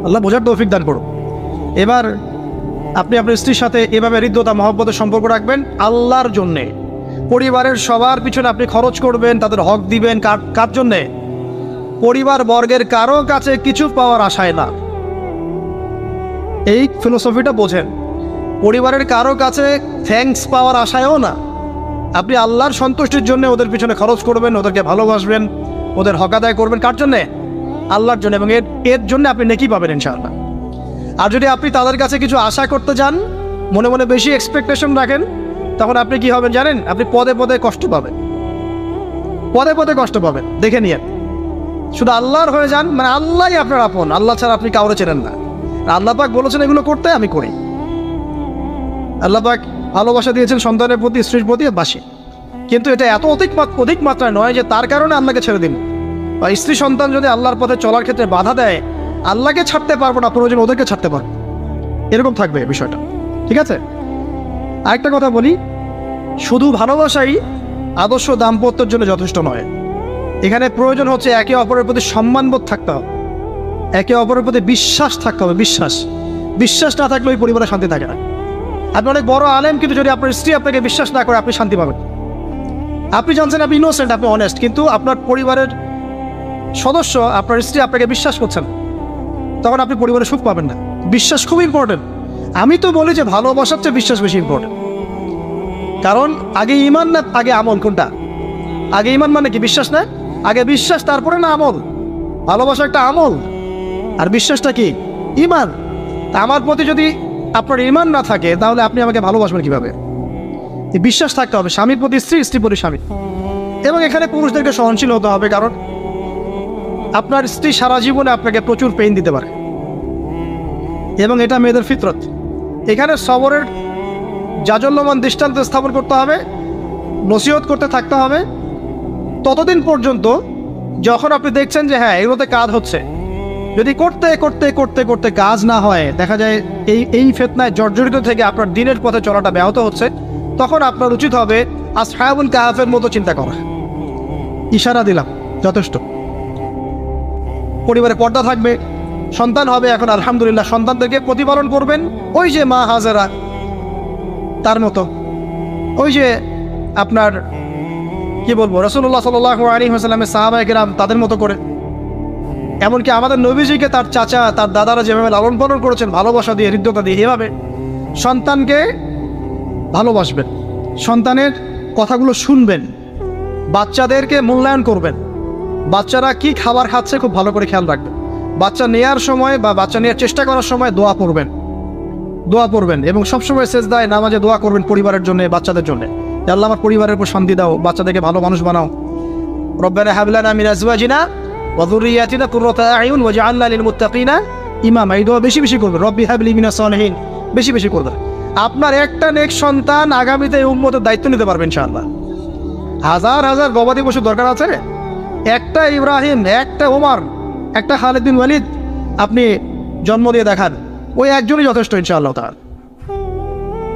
আল্লাহ বোঝার তৌফিক দান করুন। এবার আপনি আপনার স্ত্রীর সাথে এভাবে হৃদ্যতা মহব্বতের সম্পর্ক রাখবেন আল্লাহর জন্যে। পরিবারের সবার পিছনে আপনি খরচ করবেন, তাদের হক দিবেন। কার জন্যে? পরিবার বর্গের কারো কাছে কিছু পাওয়ার আশায় না। এই ফিলোসফিটা বোঝেন। পরিবারের কারো কাছে থ্যাঙ্কস পাওয়ার আশায়ও না, আপনি আল্লাহর সন্তুষ্টির জন্য ওদের পিছনে খরচ করবেন, ওদেরকে ভালোবাসবেন, ওদের হক আদায় করবেন। কার জন্যে? আল্লাহর জন্য। এবং এর জন্য আপনি নেকি পাবেন ইনশাআল্লাহ। আর যদি আপনি তাদের কাছে কিছু আশা করতে যান, মনে মনে বেশি এক্সপেকটেশন রাখেন, তখন আপনি কি হবেন জানেন? আপনি পদে পদে কষ্ট পাবেন, পদে পদে কষ্ট পাবেন। দেখে নিয়েন, শুধু আল্লাহর হয়ে যান, মানে আল্লাহই আপনার আপন, আল্লাহ ছাড়া আপনি কাউরে চেনেন না। আল্লাহ পাক বলেছেন এগুলো করতে, আমি করি। আল্লাহ পাক ভালোবাসা দিয়েছেন সন্তানের প্রতি, স্ত্রীর প্রতি, বাসী। কিন্তু এটা এত অধিক মাত্রায় নয় যে তার কারণে আল্লাহকে ছেড়ে দিন। বা স্ত্রী সন্তান যদি আল্লাহর পথে চলার ক্ষেত্রে বাধা দেয়, আল্লাহকে ছাড়তে পারবো না, প্রয়োজন ওদেরকে ছাড়তে পারবো, এরকম থাকবে বিষয়টা। ঠিক আছে? আরেকটা কথা বলি, শুধু ভালোবাসাই আদর্শ দাম্পত্যের জন্য যথেষ্ট নয়। এখানে প্রয়োজন হচ্ছে একে অপরের প্রতি সম্মানবোধ থাকতে হবে, একে অপরের প্রতি বিশ্বাস থাকতে হবে। বিশ্বাস না থাকলে ওই পরিবারে শান্তি থাকে না। আপনি অনেক বড় আলেম, কিন্তু যদি আপনার স্ত্রী আপনাকে বিশ্বাস না করে, আপনি শান্তি পাবেন। আপনি জানছেন আপনি ইনোসেন্ট, আপনি অনেস্ট, কিন্তু আপনার পরিবারের সদস্য, আপনার স্ত্রী আপনাকে বিশ্বাস করছেন, তখন আপনি পরিবারে সুখ পাবেন না। বিশ্বাস খুব ইম্পর্টেন্ট। আমি তো বলি যে ভালোবাসার চেয়ে বিশ্বাস বেশি ইম্পর্টেন্ট। কারণ আগে ইমান না আগে আমল? কোনটা আগে? ইমান মানে কি? বিশ্বাস না? আগে বিশ্বাস, তারপরে না আমল? ভালোবাসা একটা আমল, আর বিশ্বাসটা কি? ইমান। তা আমার প্রতি যদি আপনার ইমান না থাকে, তাহলে আপনি আমাকে ভালোবাসবেন কিভাবে? বিশ্বাস থাকতে হবে, স্বামীর প্রতি স্ত্রী, স্ত্রী প্রতি স্বামী। এবং এখানে পুরুষদেরকে সহনশীল হতে হবে, কারণ আপনার স্ত্রী সারা জীবনে আপনাকে প্রচুর পেইন দিতে পারে, এবং এটা মেয়েদের ফিতরত। এখানে সবরের জাজল্যমান দৃষ্টান্ত স্থাপন করতে হবে, নসিহত করতে থাকতে হবে, ততদিন পর্যন্ত যখন আপনি দেখছেন যে হ্যাঁ এগুলোতে কাজ হচ্ছে। যদি করতে করতে করতে করতে কাজ না হয়, দেখা যায় এই ফিতনায় জর্জরিত থেকে আপনার দিনের পথে চলাটা ব্যাহত হচ্ছে, তখন আপনার উচিত হবে আসহাবুল কাহাফের মতো চিন্তা করা। ইশারা দিলাম, যথেষ্ট। পরিবারে পর্দা থাকবে, সন্তান হবে, এখন আলহামদুলিল্লাহ সন্তানদেরকে প্রতিপালন করবেন ওই যে মা হাজেরা তার মতো, ওই যে আপনার কি বলবো, রাসূলুল্লাহ সাল্লাল্লাহু আলাইহি ওয়াসাল্লামের সাহাবায়ে কেরাম তাদের মতো করে। এমনকি আমাদের নবীজিকে তার চাচা, তার দাদারা যেভাবে লালন পালন করেছেন, ভালোবাসা দিয়ে, হৃদ্যতা দিয়ে, এভাবে সন্তানকে ভালোবাসবেন, সন্তানের কথাগুলো শুনবেন, বাচ্চাদেরকে মূল্যায়ন করবেন, বাচ্চারা কি খাবার খাচ্ছে খুব ভালো করে খেয়াল রাখবেন। বাচ্চা নেওয়ার সময় বা বাচ্চা নেওয়ার চেষ্টা করার সময় দোয়া পড়বেন, এবং সবসময় সেজদায় নামাজে দোয়া করবেন পরিবারের জন্য, বাচ্চাদের জন্য। আল্লাহ আমার পরিবারের উপর শান্তি দাও, বাচ্চাদেরকে ভালো মানুষ বানাও। রব্বানা হাব লানা মিন আজওয়াজিনা ওয়া যুররিয়াতিনা কুররাতা আ'য়ুন ওয়াজআলনা লিল মুত্তাকিনা ইমামা। এই দোয়া বেশি বেশি করবেন, রব্বি হাবলি মিনাস সালিহিন, বেশি বেশি করবেন। আপনার একটা নেক সন্তান আগামীতে উম্মতের দায়িত্ব নিতে পারবে ইনশাআল্লাহ। হাজার হাজার গবাদি পশু দরকার আছে, একটা ইব্রাহিম, একটা ওমর, একটা খালিদ বিন ওয়ালিদ আপনি জন্ম দিয়ে দেখান, ওই একজনই যথেষ্ট ইনশাআল্লাহ। তার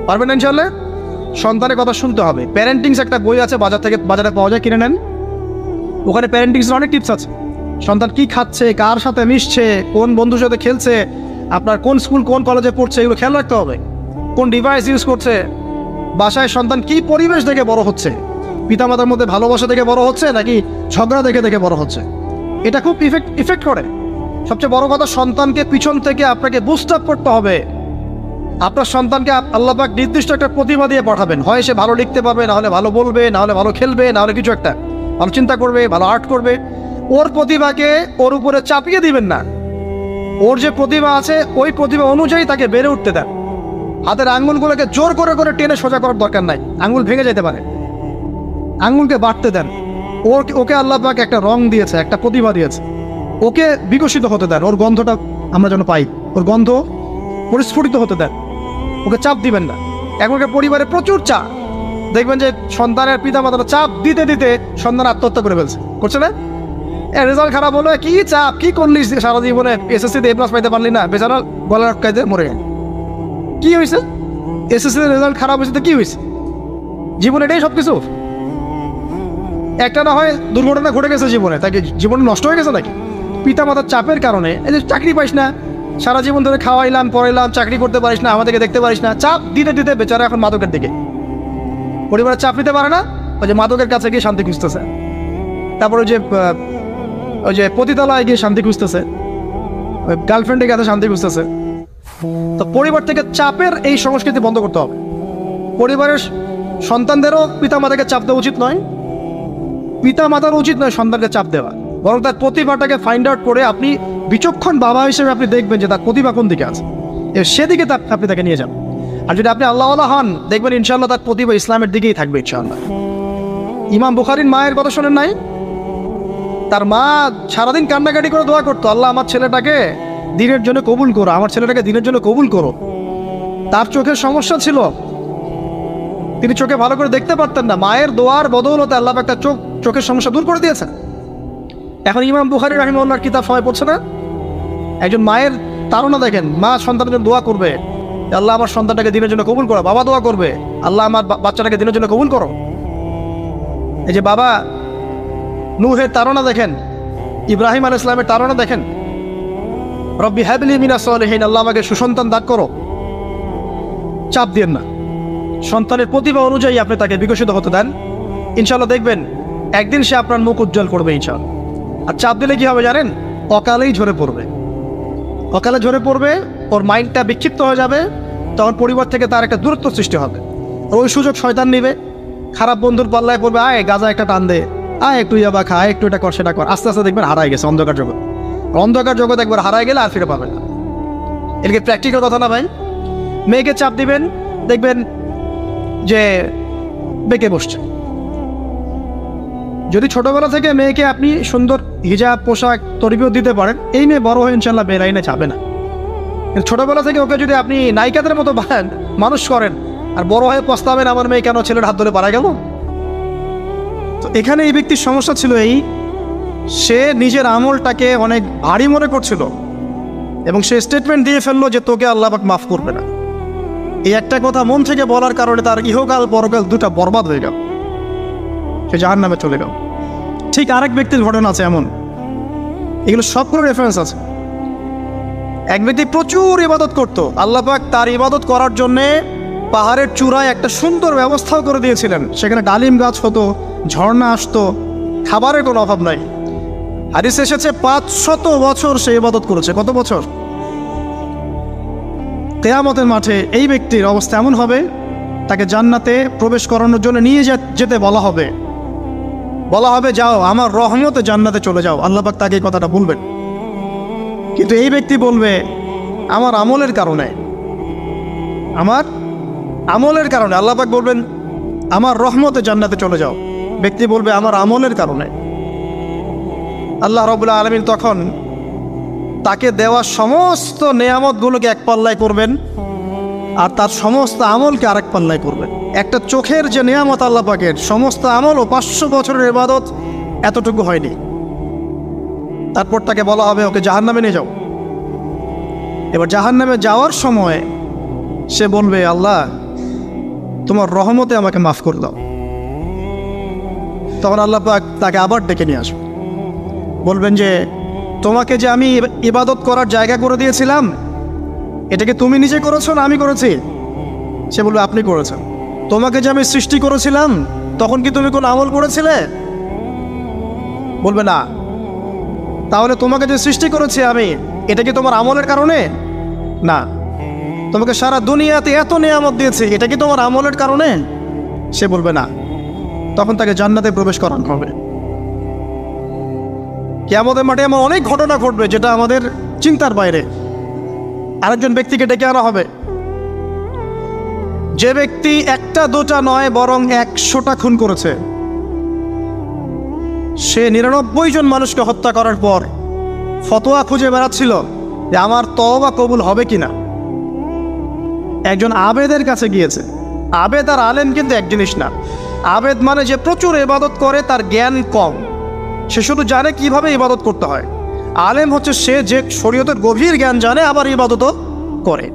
পারবেন না ইনশাআল্লাহ। সন্তানের কথা শুনতে হবে। প্যারেন্টিংস একটা বই আছে, বাজারে পাওয়া যায়, কিনে নেন। ওখানে প্যারেন্টিংসের অনেক টিপস আছে। সন্তান কি খাচ্ছে, কার সাথে মিশছে, কোন বন্ধুর সাথে খেলছে, আপনার কোন স্কুল কোন কলেজে পড়ছে, এগুলো খেয়াল রাখতে হবে। কোন ডিভাইস ইউজ করছে, বাসায় সন্তান কি পরিবেশ দেখে বড় হচ্ছে, পিতামাতার মধ্যে ভালোবাসা দেখে বড় হচ্ছে নাকি ঝগড়া দেখে দেখে বড় হচ্ছে, এটা খুব ইফেক্ট করে। সবচেয়ে বড় কথা, সন্তানকে পিছন থেকে আপনাকে বুস্ট আপ করতে হবে। আপনার সন্তানকে আল্লাহ পাক নির্দিষ্ট একটা প্রতিভা দিয়ে পাঠাবেন, হয় সে ভালো লিখতে পারবে, না হলে ভালো বলবে, না হলে ভালো খেলবে, না হলে কিছু একটা ভালো চিন্তা করবে, ভালো আর্ট করবে। ওর প্রতিভাকে ওর উপরে চাপিয়ে দিবেন না। ওর যে প্রতিভা আছে ওই প্রতিভা অনুযায়ী তাকে বেড়ে উঠতে দেন। হাতের আঙ্গুলগুলোকে জোর করে করে টেনে সোজা করার দরকার নাই, আঙ্গুল ভেঙে যেতে পারে। আঙ্গুলকে বাড়তে দেন। ওকে আল্লাহ পাক একটা রং দিয়েছে, একটা প্রতিভা দিয়েছে, ওকে বিকশিত হতে দেন। ওর গন্ধটা আমরা যেন পাই, ওর গন্ধ পরিস্ফুটিত হতে দেন। ওকে চাপ দিবেন না। এখনকার পরিবারে প্রচুর চাপ, দেখবেন যে সন্তানের পিতামাতারা চাপ দিতে দিতে সন্তান আত্মহত্যা করে ফেলছে, করছে না? রেজাল্ট খারাপ হলো, কি চাপ, কি করলি সারা জীবনে, এসএসসিতে এ প্লাস পাইতে পারলি না, বেচারা গলা আটকাইতে মরে গেল। কি হয়েছে? এসএসসিতে রেজাল্ট খারাপ হয়েছে তো কি হয়েছে? জীবনে এটাই সব কিছু? একটা না হয় দুর্ঘটনা ঘটে গেছে জীবনে, তাকে জীবনে নষ্ট হয়ে গেছে নাকি? পিতামাতার চাপের কারণে, এই যে চাকরি পাইস না, সারা জীবন ধরে খাওয়াইলাম পড়াইলাম, চাকরি করতে পারিস না, আমাদেরকে দেখতে পারিস না, চাপ দিতে দিতে বেচারা এখন মাদকের দিকে। পরিবারের চাপ নিতে পারে না, ওই যে মাদকের কাছে গিয়ে শান্তি খুঁজতেছে। তারপরে ওই যে পতিতালয়ে গিয়ে শান্তি খুঁজতেছে, ওই গার্লফ্রেন্ডের কাছে শান্তি খুঁজতেছে। তো পরিবার থেকে চাপের এই সংস্কৃতি বন্ধ করতে হবে। পরিবারের সন্তানদেরও পিতামাতাকে চাপ দেওয়া উচিত নয়, পিতামাতার উচিত নয় সন্তানকে চাপ দেওয়া, বরং তার প্রতিভাটাকে ফাইন্ড আউট করে আপনি বিচক্ষণ বাবা হিসেবে আপনি দেখবেন যে তার প্রতিভা কোন দিকে আছে, সেদিকে আপনি তাকে নিয়ে যান। আর যদি আপনি আল্লাহওয়ালা হন, দেখবেন ইনশাআল্লাহ তার প্রতিভা ইসলামের দিকেই থাকবে ইনশাআল্লাহ। ইমাম বুখারীর মায়ের কথা শোনেন নাই? তার মা সারাদিন কান্নাকাটি করে দোয়া করতো, আল্লাহ আমার ছেলেটাকে দিনের জন্য কবুল করো, আমার ছেলেটাকে দিনের জন্য কবুল করো। তার চোখের সমস্যা ছিল, তিনি চোখে ভালো করে দেখতে পারতেন না। মায়ের দোয়ার বদৌলতে আল্লাহ একটা চোখের সমস্যা দূর করে দিয়েছেন। এখন ইমাম বুখারী রাহিমাহুল্লাহর কিতাব সবাই পড়ছে না? একজন মায়ের তাড়না দেখেন, মা সন্তানের জন্য দোয়া করবে, আল্লাহ আমার সন্তানটাকে দিনের জন্য কবুল করো। বাবা দোয়া করবে, আল্লাহ আমার বাচ্চাটাকে দিনের জন্য কবুল করো। এই যে বাবা নূহের তাড়না দেখেন, ইব্রাহিম আলাইহিস সালামের তাড়না দেখেন, রব্বি হাবলি মিনাস সালিহিন, আল্লাহ আমাকে সুসন্তান দান করো। চাপ দিয়েন না, সন্তানের প্রতিভা অনুযায়ী আপনি তাকে বিকশিত হতে দেন। ইনশাআল্লাহ দেখবেন একদিন সে আপনার মুখ উজ্জ্বল করবে ইনশাআল্লাহ। আর চাপ দিলে কি হবে জানেন? অকালেই ঝরে পড়বে, অকালে ঝরে পড়বে, ওর মাইন্ডটা বিক্ষিপ্ত হয়ে যাবে, তখন পরিবার থেকে তার একটা দূরত্ব সৃষ্টি হবে। ওই সুযোগ শয়তান নিবে, খারাপ বন্ধুর পাল্লায় পড়বে, আয় গাঁজা একটা টান দে, আয় একটু ইয়াবা খা, একটু এটা কর সেটা কর, আস্তে আস্তে দেখবেন হারাই গেছে অন্ধকার জগৎ। অন্ধকার জগৎ একবার হারাই গেলে আর ফিরে পাবে না। এদিকে প্র্যাকটিক্যাল কথা না ভাই। মেয়েকে চাপ দিবেন, দেখবেন যে বেঁকে বসছে। যদি ছোটবেলা থেকে মেয়েকে আপনি সুন্দর হিজাব পোশাক তরবিয়ত দিতে পারেন, এই মেয়ে বড় হয়ে ইনশাল্লাহ বেলাইনে যাবে না। কিন্তু ছোটবেলা থেকে ওকে যদি আপনি নায়িকাদের মতো মানুষ করেন আর বড় হয়ে পস্তাবেন, আমার মেয়ে কেন ছেলের হাত ধরে পারা গেল। তো এখানে এই ব্যক্তির সমস্যা ছিল এই, সে নিজের আমলটাকে অনেক ভারী মনে করছিল এবং সে স্টেটমেন্ট দিয়ে ফেললো যে তোকে আল্লাহ পাক মাফ করবে না। এই একটা কথা মন থেকে বলার কারণে তার ইহকাল পরকাল দুটা বরবাদ হয়ে গেল, সে জাহান্নামে চলে গেল। ঠিক আরেক ব্যক্তির ঘটনা আছে এমন, এগুলো সবগুলো রেফারেন্স আছে। এক ব্যক্তি প্রচুর ইবাদত করত, আল্লাহ পাক তার ইবাদত করার জন্যে পাহাড়ের চূড়ায় একটা সুন্দর ব্যবস্থাও করে দিয়েছিলেন। সেখানে ডালিম গাছ হতো, ঝর্ণা আসতো, খাবারের কোনো অভাব নাই। হাদিসে এসেছে 500 বছর সে ইবাদত করেছে। কত বছর? কিয়ামতের মাঠে এই ব্যক্তির অবস্থা এমন হবে, তাকে জান্নাতে প্রবেশ করানোর জন্য নিয়ে যেতে বলা হবে যাও আমার রহমতে জান্নাতে চলে যাও। আল্লাহ পাক তাকে এই কথাটা বলবেন, কিন্তু এই ব্যক্তি বলবে আমার আমলের কারণে আল্লাহ পাক বলবেন আমার রহমতে জান্নাতে চলে যাও। ব্যক্তি বলবে আমার আমলের কারণে। আল্লাহ রাব্বুল আলামিন তখন তাকে দেওয়া সমস্ত নেয়ামতগুলোকে এক পাল্লায় করবেন, আর তার সমস্ত আমলকে আরেক পাল্লায় করবেন। একটা চোখের যে নেয়ামত আল্লাহ পাকের, সমস্ত আমল ও 500 বছরের ইবাদত এতটুকু হয়নি। তারপর তাকে বলা হবে ওকে জাহান্নামে নিয়ে যাও। এবার জাহান্নামে যাওয়ার সময় সে বলবে, আল্লাহ তোমার রহমতে আমাকে মাফ করে দাও। তখন আল্লাহ পাক তাকে আবার ডেকে নিয়ে আসবে, বলবেন যে তোমাকে যে আমি ইবাদত করার জায়গা করে দিয়েছিলাম, এটাকে তুমি নিজে করেছো না আমি করেছি? সে বলবে আপনি করেছেন। তোমাকে যে আমি সৃষ্টি করেছিলাম, তখন কি তুমি কোনো আমল করেছিলে? বলবে না। তাহলে তোমাকে যে সৃষ্টি করেছি আমি, এটা কি তোমার আমলের কারণে? না। তোমাকে সারা দুনিয়াতে এত নিয়ামত দিয়েছি, এটা কি তোমার আমলের কারণে? সে বলবে না। তখন তাকে জান্নাতে প্রবেশ করানো হবে। কিয়ামতের মাঠে এমন অনেক ঘটনা ঘটবে যেটা আমাদের চিন্তার বাইরে। আরেকজন ব্যক্তিকে ডেকে আনা হবে, যে ব্যক্তি একটা দুটা নয় বরং 100টা খুন করেছে। সে 99 জন মানুষকে হত্যা করার পর ফতোয়া খুঁজে বেড়াচ্ছিল যে আমার তওবা কবুল হবে কিনা। একজন আবেদের কাছে গিয়েছে। আবেদ আর আলেম কিন্তু এক জিনিস না। আবেদ মানে যে প্রচুর ইবাদত করে, তার জ্ঞান কম, সে শুধু জানে কিভাবে ইবাদত করতে হয়। আলেম হচ্ছে সে যে শরীয়তের গভীর জ্ঞান জানে, আবার ইবাদতও করে।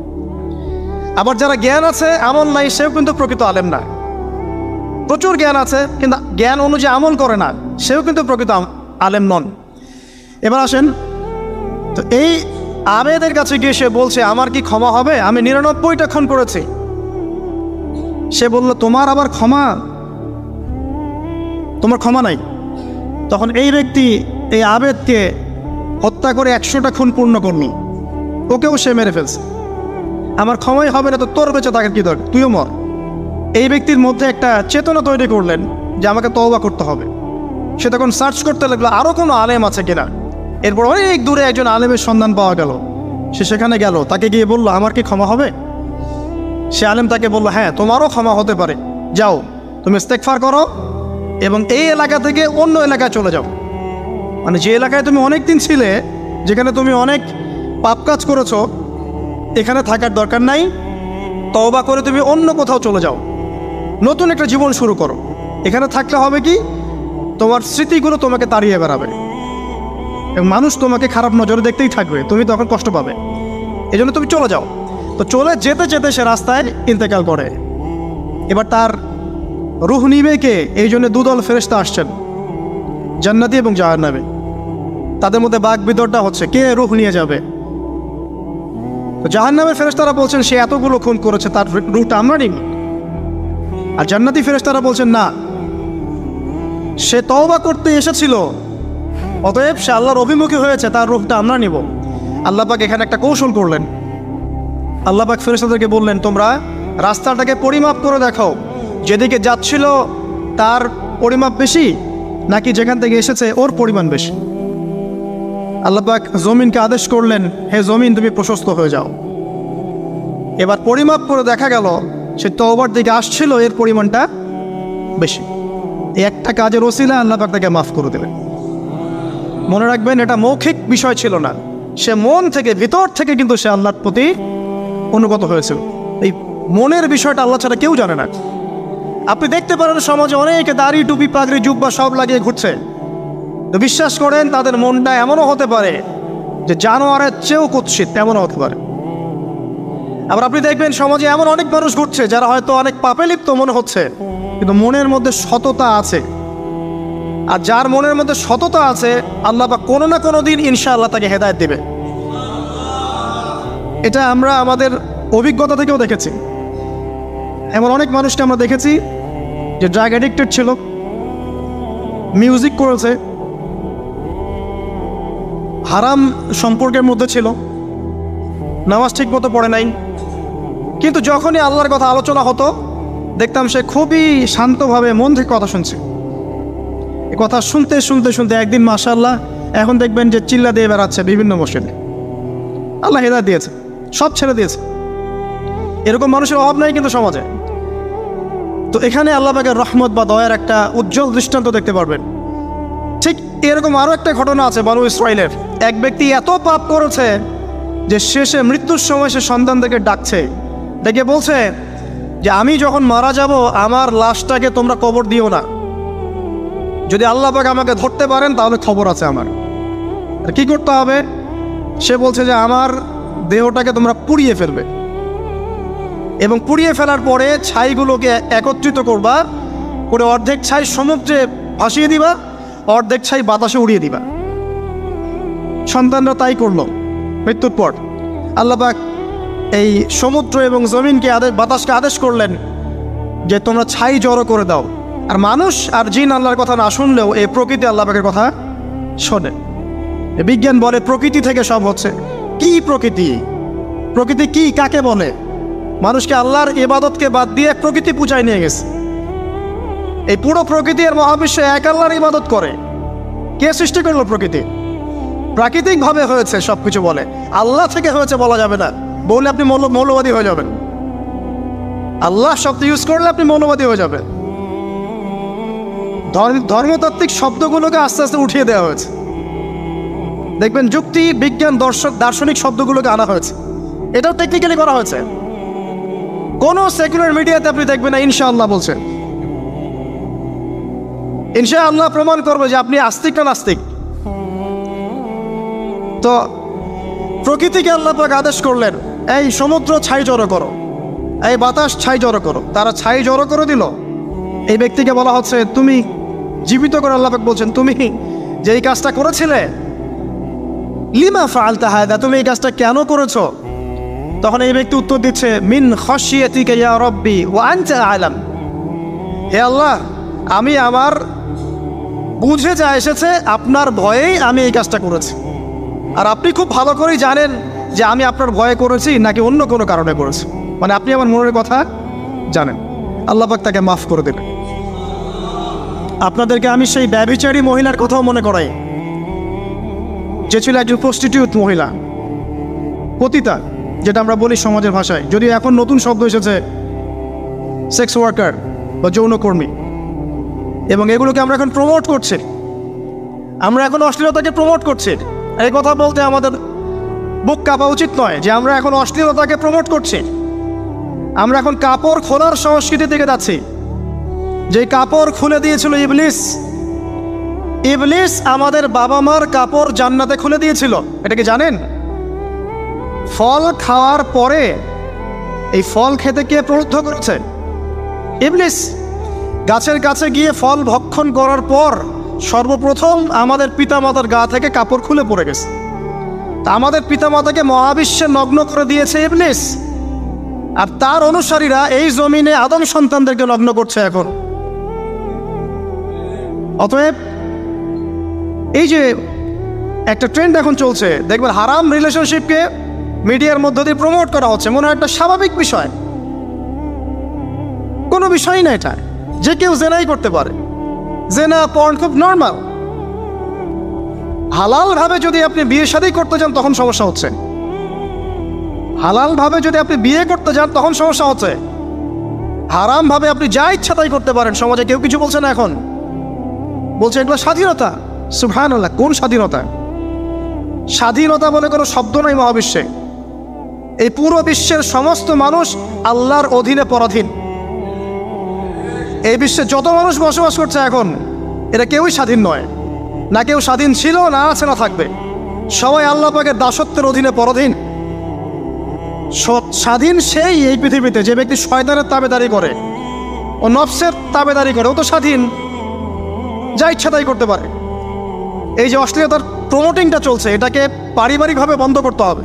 আবার যারা জ্ঞান আছে আমল নাই, সেও কিন্তু প্রকৃত আলেম না। প্রচুর জ্ঞান আছে কিন্তু জ্ঞান অনুযায়ী আমল করে না, সেও কিন্তু প্রকৃত আলেম নন। এবার আসেন তো, এই আবেদের কাছে গিয়ে সে বলছে আমার কি ক্ষমা হবে? আমি 99টা খুন করেছি। সে বলল তোমার আবার ক্ষমা? তোমার ক্ষমা নাই। তখন এই ব্যক্তি এই আবেদকে হত্যা করে 100টা খুন পূর্ণ করল, ওকেও সে মেরে ফেলছে। আমার ক্ষমাই হবে না তো তোর বেঁচে থাকার কি দরকার, তুইও মর। এই ব্যক্তির মধ্যে একটা চেতনা তৈরি করলেন যে আমাকে তওবা করতে হবে। সে তখন সার্চ করতে লাগলো আরও কোনো আলেম আছে কিনা। এরপর অনেক দূরে একজন আলেমের সন্ধান পাওয়া গেল। সে সেখানে গেল, তাকে গিয়ে বলল আমার কি ক্ষমা হবে? সে আলেম তাকে বলল হ্যাঁ, তোমারও ক্ষমা হতে পারে। যাও তুমি ইস্তেগফার করো এবং এই এলাকা থেকে অন্য এলাকায় চলে যাও। মানে যে এলাকায় তুমি অনেক দিন ছিলে, যেখানে তুমি অনেক পাপ কাজ করেছো, এখানে থাকার দরকার নাই। তওবা করে তুমি অন্য কোথাও চলে যাও, নতুন একটা জীবন শুরু করো। এখানে থাকলে হবে কি, তোমার স্মৃতিগুলো তোমাকে তাড়িয়ে বেড়াবে এবং মানুষ তোমাকে খারাপ নজরে দেখতেই থাকবে, তুমি তখন কষ্ট পাবে। এই জন্য তুমি চলে যাও। তো চলে যেতে যেতে সে রাস্তায় ইন্তেকাল করে। এবার তার রূহ নিবে কে? এই জন্য দুদল ফেরেশতা আসছেন, জান্নাতি এবং জাহান্নামী। তাদের মধ্যে বাক বিতরটা হচ্ছে কে রূহ নিয়ে যাবে। তো জাহান্নামের ফেরেশতারা বলছেন সে এতগুলো খুন করেছে, তার রূহটা আমরা নিব। আর জান্নাতি ফেরেশতারা বলছেন না, সে তওবা করতে এসেছিল, অতএব সে আল্লাহর অভিমুখী হয়েছে, তার রূহটা আমরা নিব। আল্লাহ পাক এখানে একটা কৌশল করলেন। আল্লাহ পাক ফেরেশতাদেরকে বললেন তোমরা রাস্তাটাকে পরিমাপ করে দেখো, যেদিকে যাচ্ছিল তার পরিমাপ বেশি নাকি যেখান থেকে এসেছে ওর পরিমাণ বেশি। আল্লাহ পাক জমিনকে আদেশ করলেন হে জমিন তুমি প্রশস্ত হয়ে যাও। এবার পরিমাপ করে দেখা গেল সে তওবার দিকে আসছিল, এর পরিমাণটা বেশি। এই একটা কাজের ওসিলা আল্লাহ পাক তাকে মাফ করে দেবেন। মনে রাখবেন এটা মৌখিক বিষয় ছিল না, সে মন থেকে ভিতর থেকে কিন্তু সে আল্লাহর প্রতি অনুগত হয়েছিল। এই মনের বিষয়টা আল্লাহ ছাড়া কেউ জানে না। আপনি দেখতে পারেন সমাজে অনেকে দাড়ি টুপি পাগড়ি জুব্বা সব লাগিয়ে ঘুরছে, তো বিশ্বাস করেন তাদের মনটা এমনও হতে পারে যে জানোয়ারের চেয়েও কুৎসিত, তেমনও হতে পারে। আবার আপনি দেখবেন সমাজে এমন অনেক মানুষ ঘুরছে যারা হয়তো অনেক পাপে লিপ্ত মনে হচ্ছে, কিন্তু মনের মধ্যে সততা আছে। আর যার মনের মধ্যে সততা আছে, আল্লাহ পাক কোনো না কোনো দিন ইনশাআল্লাহ তাকে হেদায়েত দেবে। এটা আমরা আমাদের অভিজ্ঞতা থেকেও দেখেছি। এমন অনেক মানুষকে আমরা দেখেছি যে ড্রাগ অ্যাডিক্টেড ছিল, মিউজিক করেছে, হারাম সম্পর্কের মধ্যে ছিল, নামাজ ঠিক মতো পড়ে নাই, কিন্তু যখনই আল্লাহর কথা আলোচনা হতো দেখতাম সে খুবই শান্তভাবে মন থেকে কথা শুনছে। এই কথা শুনতে শুনতে শুনতে একদিন মাশাআল্লাহ এখন দেখবেন যে চিল্লা দিয়ে বেড়াচ্ছে বিভিন্ন মসজিদে। আল্লাহ হেদায়েত দিয়েছে, সব ছেড়ে দিয়েছে। এরকম মানুষের অভাব নাই কিন্তু সমাজে। তো এখানে আল্লাহ পাকের রহমত বা দয়ার একটা উজ্জ্বল দৃষ্টান্ত দেখতে পারবেন। ঠিক এরকম আরও একটা ঘটনা আছে বনু ইসরাইলের। এক ব্যক্তি এত পাপ করেছে যে শেষে মৃত্যুর সময় সে সন্তানদেরকে ডাকছে, ডেকে বলছে যে আমি যখন মারা যাব আমার লাশটাকে তোমরা কবর দিও না, যদি আল্লাহ পাক আমাকে ধরতে পারেন তাহলে খবর আছে আমার। আর কি করতে হবে? সে বলছে যে আমার দেহটাকে তোমরা পুড়িয়ে ফেলবে এবং পুড়িয়ে ফেলার পরে ছাইগুলোকে একত্রিত করবা, করে অর্ধেক ছাই সমুদ্রে ভাসিয়ে দিবা, অর্ধেক ছাই বাতাসে উড়িয়ে দিবা। সন্তানরা তাই করলো। মৃত্যুর পর আল্লাহ পাক এই সমুদ্র এবং জমিনকে বাতাসকে আদেশ করলেন যে তোমরা ছাই জড়ো করে দাও। আর মানুষ আর জিন আল্লাহর কথা না শুনলেও এই প্রকৃতি আল্লাহ পাকের কথা শোনে। বিজ্ঞান বলে প্রকৃতি থেকে সব হচ্ছে। কি প্রকৃতি? প্রকৃতি কি, কাকে বলে? মানুষকে আল্লাহর ইবাদতকে বাদ দিয়ে প্রকৃতি পূজায় নিয়ে গেছে। এই পুরো প্রকৃতি আর মহাবিশ্বে এক আল্লাহর ইবাদত করে। কে সৃষ্টি করলো প্রকৃতি? প্রাকৃতিকভাবে হয়েছে সব কিছু বলে, আল্লাহ থেকে হয়েছে বলা যাবে না। বললে আপনি মৌলবাদী হয়ে যাবেন। আল্লাহ শব্দ ইউজ করলে আপনি মৌলবাদী হয়ে যাবেন। ধর্মতাত্ত্বিক শব্দগুলোকে আস্তে আস্তে উঠিয়ে দেওয়া হয়েছে। দেখবেন যুক্তি, বিজ্ঞান, দার্শনিক শব্দগুলোকে আনা হয়েছে। এটাও টেকনিক্যালি করা হয়েছে। কোনো সেকুলার মিডিয়াতে আপনি দেখবেন না ইনশাআল্লাহ বলছে। ইনশাআল্লাহ প্রমাণ করবে যে আপনি আস্তিক না নাস্তিক। তো প্রকৃতিকে আল্লাহ পাক আদেশ করলেন এই সমুদ্র ছাই জড়ো করো, এই বাতাস ছাই জড়ো করো। তারা ছাই জড়ো করে দিল। এই ব্যক্তিকে বলা হচ্ছে তুমি জীবিত করে, আল্লাহ পাক বলছেন তুমি যে এই কাজটা করেছিলে, লিমা ফাআলতা হাদা, তুমি এই কাজটা কেন করেছো? তখন এই ব্যক্তি উত্তর দিচ্ছে মিন খাশিয়াতিকা ইয়া রাব্বি ওয়া আনতা আ'লাম। হে আল্লাহ, আমি আমার বুঝে যা এসেছে আপনার ভয়েই আমি এই কাজটা করেছি, আর আপনি খুব ভালো করেই জানেন যে আমি আপনার ভয়ে করেছি নাকি অন্য কোনো কারণে করেছি। মানে আপনি আমার মনের কথা জানেন। আল্লাহ পাক তাকে মাফ করে দেবেন। আপনাদেরকে আমি সেই ব্যভিচারী মহিলার কথাও মনে করাই, যে ছিল একজন প্রস্টিটিউট মহিলা, পতিতা, যেটা আমরা বলি সমাজের ভাষায়। যদিও এখন নতুন শব্দ এসেছে সেক্স ওয়ার্কার বা যৌনকর্মী, এবং এগুলোকে আমরা এখন প্রমোট করছি। আমরা এখন অশ্লীলতাকে প্রমোট করছি। এই কথা বলতে আমাদের বুক কাঁপা উচিত নয় যে আমরা এখন অশ্লীলতাকে প্রমোট করছি। আমরা এখন কাপড় খোলার সংস্কৃতি থেকে যাচ্ছি। যে কাপড় খুলে দিয়েছিল ইবলিস। ইবলিস আমাদের বাবা মার কাপড় জান্নাতে খুলে দিয়েছিল, এটা কি জানেন? ফল খাওয়ার পরে এই ফল খেতে কে প্রলুব্ধ করেছে? ইবলিস। গাছের কাছে গিয়ে ফল ভক্ষণ করার পর সর্বপ্রথম আমাদের পিতামাতার গা থেকে কাপড় খুলে পড়ে গেছে। তা আমাদের পিতামাতাকে মহাবিশ্বে নগ্ন করে দিয়েছে ইবলিস, আর তার অনুসারীরা এই জমিনে আদম সন্তানদেরকে নগ্ন করছে এখন। অতএব এই যে একটা ট্রেন্ড এখন চলছে, দেখবেন হারাম রিলেশনশিপকে মিডিয়ার মধ্য দিয়ে প্রমোট করা হচ্ছে, মনে হয় একটা স্বাভাবিক বিষয়। কোনো বিষয়ই না এটা, যে কেউ জেনাই করতে পারে। জেনা, পর্ন খুব নর্মাল। হালাল ভাবে যদি আপনি বিয়ে শাদী করতে যান তখন সমস্যা হচ্ছে। হালাল ভাবে যদি আপনি বিয়ে করতে যান তখন সমস্যা হচ্ছে। হারাম ভাবে আপনি যা ইচ্ছা তাই করতে পারেন, সমাজে কেউ কিছু বলছে না। এখন বলছে এগুলো স্বাধীনতা। সুবহানাল্লাহ, কোন স্বাধীনতা? স্বাধীনতা বলে কোনো শব্দ নাই মহাবিশ্বে। এই পুরো বিশ্বের সমস্ত মানুষ আল্লাহর অধীনে পরাধীন। এই বিশ্বে যত মানুষ বসবাস করছে এখন, এরা কেউই স্বাধীন নয়। না কেউ স্বাধীন ছিল, না আছে, না থাকবে। সবাই আল্লাহ পাকের দাসত্বের অধীনে পরাধীন। স্বাধীন সেই এই পৃথিবীতে যে ব্যক্তি শয়তানের তাবেদারি করে, ও নফসের তাবেদারি করে, ও তো স্বাধীন, যা ইচ্ছা তাই করতে পারে। এই যে অশ্লীলতার প্রমোটিংটা চলছে, এটাকে পারিবারিকভাবে বন্ধ করতে হবে।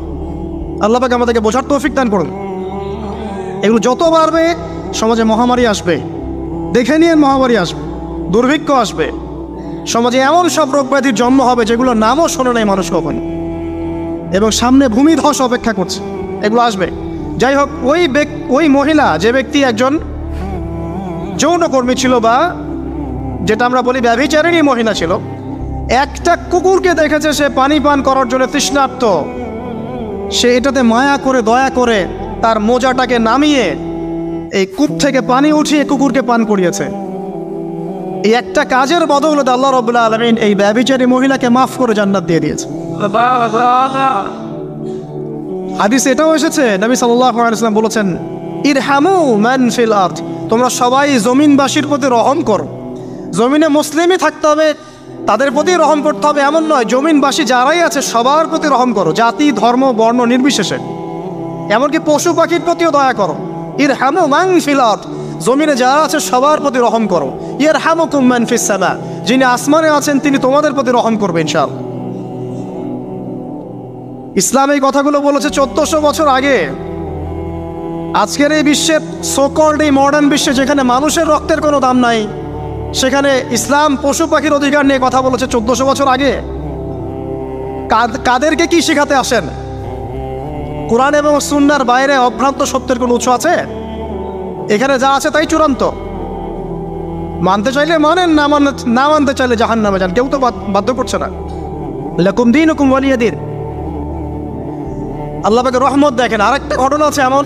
আল্লাহ পাক আমাদেরকে বোঝার তৌফিক দান করুন। এগুলো যত বাড়বে সমাজে মহামারী আসবে। দেখে নিয়ে মহামারী আসবে, দুর্ভিক্ষ আসবে, সমাজে এমন সব রোগ ব্যাধির জন্ম হবে যেগুলো নামও শোনে নাই মানুষ কখন, এবং সামনে ভূমিধস অপেক্ষা করছে। এগুলো আসবে। যাই হোক, ওই মহিলা, যে ব্যক্তি একজন যৌনকর্মী ছিল, বা যেটা আমরা বলি ব্যভিচারিণী মহিলা ছিল, একটা কুকুরকে দেখেছে সে পানি পান করার জন্য তৃষ্ণার্ত। সে এটাতে মায়া করে, দয়া করে তার মোজাটাকে নামিয়ে এই কূপ থেকে পানি উঠিয়ে কুকুরকে পান করিয়েছে। এই একটা কাজের বদৌলতে আল্লাহ রাব্বুল আলামিন এই ব্যভিচারী মহিলাকে মাফ করে জান্নাত দিয়ে দিয়েছে। হাদিস এটাও এসেছে, নবী সাল্লাল্লাহু আলাইহি ওয়াসাল্লাম বলেছেন, ইরহামু মান ফিল আরদ, তোমরা সবাই জমিনবাসীর প্রতি রহম করো। জমিনে মুসলিমই থাকতে হবে, তাদের প্রতি রহম করতে হবে এমন নয়, জমিনবাসী যারাই আছে সবার প্রতি রহম করো, জাতি ধর্ম বর্ণ নির্বিশেষে। এমনকি পশু পাখির প্রতিও দয়া করো। ইরহামু মান ফিল আরদ, জমিনে যারা আছে সবার প্রতি রহম করো। ইয়ারহামুকুম মান ফিস সামা, যিনি আসমানে আছেন তিনি তোমাদের প্রতি রহম করবে ইনশাআল্লাহ। ইসলাম এই কথাগুলো বলেছে 1400 বছর আগে। আজকের এই বিশ্বের সোকল্ড এই মডার্ন বিশ্বে যেখানে মানুষের রক্তের কোনো দাম নাই, সেখানে ইসলাম পশু পাখির অধিকার নিয়ে কথা বলেছে 1400 বছর আগে। কাদেরকে কি শেখাতে আসেন? কোরআন এবং সুন্নাহর বাইরে অভ্রান্ত সত্যের কোনো উৎস আছে? এখানে যা আছে তাই চূড়ান্ত। মানতে চাইলে মানেন, না মানতে চাইলে জাহান্নামে যান, কেউ তো বাধ্য করছে না। লাকুম দীনুকুম ওয়ালিয়া দীন। আল্লাহ পাকের রহমত দেখেন। আরেকটা ঘটনা আছে এমন,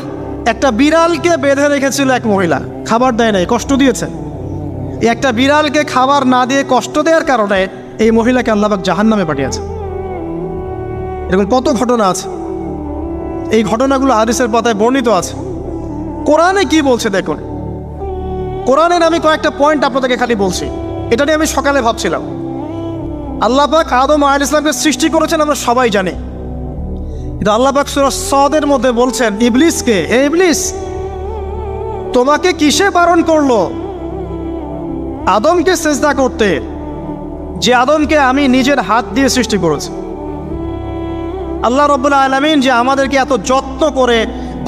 একটা বিড়ালকে বেঁধে রেখেছিল এক মহিলা, খাবার দেয় নাই, কষ্ট দিয়েছে। একটা বিড়ালকে খাবার না দিয়ে কষ্ট দেওয়ার কারণে এই মহিলাকে আল্লাহ পাক জাহান্নামে পাঠিয়েছে। এরকম কত ঘটনা আছে, এই ঘটনাগুলো হাদিসের পাতায় বর্ণিত আছে। কোরআনে কি বলছে দেখুন। কোরআনের আমি কয়েকটা পয়েন্ট আপনাদেরকে খালি বলছি, এটা নিয়ে আমি সকালে ভাবছিলাম। আল্লাহ পাক আদম আলাইহিস সালামকে সৃষ্টি করেছেন আমরা সবাই জানি, কিন্তু আল্লাহ পাক সূরা সাদের মধ্যে বলছেন ইবলিসকে, হে ইবলিস তোমাকে কিসে বারণ করলো আদমকে সিজদা করতে, যে আদমকে আমি নিজের হাত দিয়ে সৃষ্টি করেছি। আল্লাহ রাব্বুল আলামিন যে আমাদেরকে এত যত্ন করে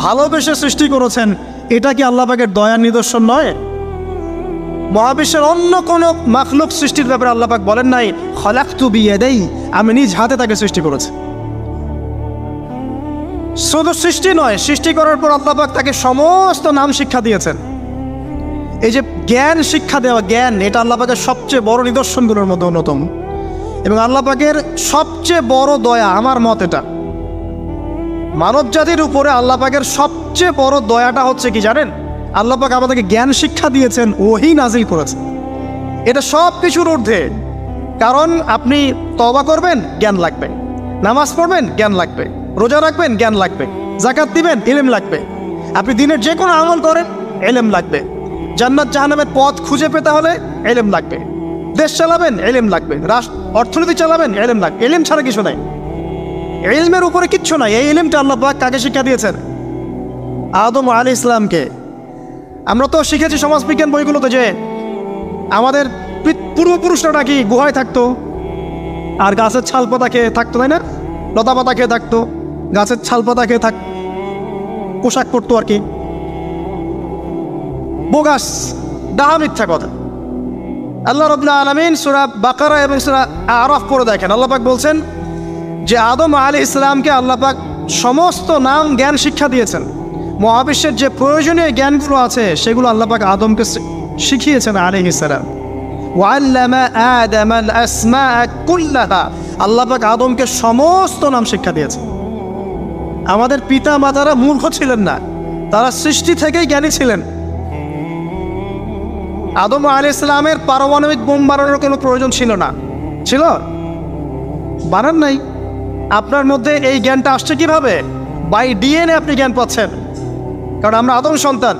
ভালোবেসে সৃষ্টি করেছেন, এটা কি আল্লাহ পাকের দয়ার নিদর্শন নয়? মহাবিশ্বের অন্য কোনো মাখলুক সৃষ্টির ব্যাপারে আল্লাহ পাক বলেন নাই খলাকতু বিয়াদাই, আমি নিজ হাতে তাকে সৃষ্টি করেছি। শুধু সৃষ্টি নয়, সৃষ্টি করার পর আল্লাহ পাক তাকে সমস্ত নাম শিক্ষা দিয়েছেন। এই যে জ্ঞান শিক্ষা দেওয়া, জ্ঞান, এটা আল্লাহ পাকের সবচেয়ে বড় নিদর্শনগুলোর মধ্যে অন্যতম। এবং আল্লাহ পাকের সবচেয়ে বড় দয়া, আমার মত এটা, মানব জাতির উপরে আল্লাহ পাকের সবচেয়ে বড় দয়াটা হচ্ছে কি জানেন? আল্লাহ পাক আমাদেরকে জ্ঞান শিক্ষা দিয়েছেন, ওহী নাজিল করেছেন। এটা সব কিছুর ঊর্ধ্বে। কারণ আপনি তওবা করবেন, জ্ঞান লাগবে। নামাজ পড়বেন, জ্ঞান লাগবে। রোজা রাখবেন, জ্ঞান লাগবে। যাকাত দিবেন, ইলম লাগবে। আপনি দিনের যে কোনো আমল করেন, ইলম লাগবে। জান্নাত জাহান্নামের পথ খুঁজে পেতে হলে ইলম লাগবে। দেশ চালাবেন, ইলম লাগবে। অর্থনীতি চালাবেন, ইলম লাগবে। ইলম ছাড়া কিছু নাই, ইলমের উপরে কিচ্ছু নাই। এই ইলমটা আল্লাহ পাক কাকে শিক্ষা দিয়েছেন? আদম আলাইহিস সালামকে। আমরা তো শিখেছি সমাজবিজ্ঞান বইগুলোতে যে আমাদের পূর্বপুরুষরা নাকি গুহায় থাকতো, আর গাছের ছাল পাতা খেয়ে থাকতো, তাই না? লতা পাতা খেয়ে থাকতো, গাছের ছাল পাতা খেয়ে পোশাক পরতো আর কি। বোগাস, ডাহা, মিথ্যা কথা। আল্লাহ রাব্বুল আলামিন সূরা বাকারা এবং সূরা আরাফ পড়ে দেখেন, আল্লাহ পাক বলছেন যে আদম আলাইহিস সালামকে আল্লাহ পাক সমস্ত নাম জ্ঞান শিক্ষা দিয়েছেন। মহাবিশ্বের যে প্রয়োজনীয় জ্ঞানগুলো আছে সেগুলো আল্লাহ পাক আদমকে শিখিয়েছেন আলাইহিস সালাম। ওয়াল্লামা আদামাল আসমাআ কুল্লাহা, আল্লাহ পাক আদমকে সমস্ত নাম শিক্ষা দিয়েছেন। আমাদের পিতা মাতারা মূর্খ ছিলেন না, তারা সৃষ্টি থেকেই জ্ঞানী ছিলেন। আদম আলাইহিস সালামের পারমাণবিক বোম বানানোর কোনো প্রয়োজন ছিল না, ছিল? বানান নাই। আপনার মধ্যে এই জ্ঞানটা আসছে কিভাবে? বাই ডিএনএ আপনি জ্ঞান পাচ্ছেন, কারণ আমরা আদম সন্তান।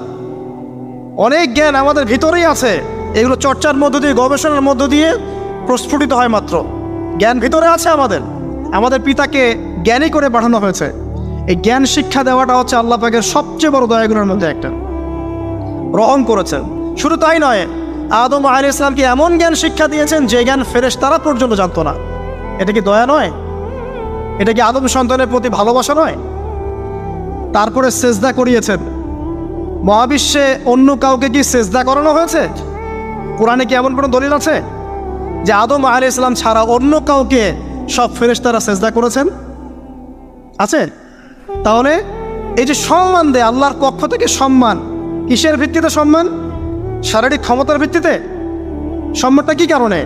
অনেক জ্ঞান আমাদের ভিতরেই আছে, এগুলো চর্চার মধ্য দিয়ে, গবেষণার মধ্য দিয়ে প্রস্ফুটিত হয় মাত্র। জ্ঞান ভিতরে আছে আমাদের, আমাদের পিতাকে জ্ঞানী করে পাঠানো হয়েছে। এই জ্ঞান শিক্ষা দেওয়াটা হচ্ছে আল্লাহ পাকের সবচেয়ে বড় দয়াগুলোর মধ্যে একটা। রহম করেছেন। শুধু তাই নয়, আদম আলাইহিস সালামকে এমন জ্ঞান শিক্ষা দিয়েছেন যে জ্ঞান ফেরেশতারা পর্যন্ত জানতো না। এটা কি দয়া নয়? এটা কি আদম সন্তানের প্রতি ভালোবাসা নয়? তারপরে সেজদা করিয়েছেন। মহাবিশ্বে অন্য কাউকে কি সেজদা করানো হয়েছে? কোরআনে কি এমন কোনো দলিল আছে যে আদম আলাইহিস সালাম ছাড়া অন্য কাউকে সব ফেরেশতারা সেজদা করেছেন? আছে? তাহলে এই যে সম্মান দেয় আল্লাহর পক্ষ থেকে, সম্মান কিসের ভিত্তিতে? সম্মান শারীরিক ক্ষমতার ভিত্তিতে? সম্মানটা কি কারণে?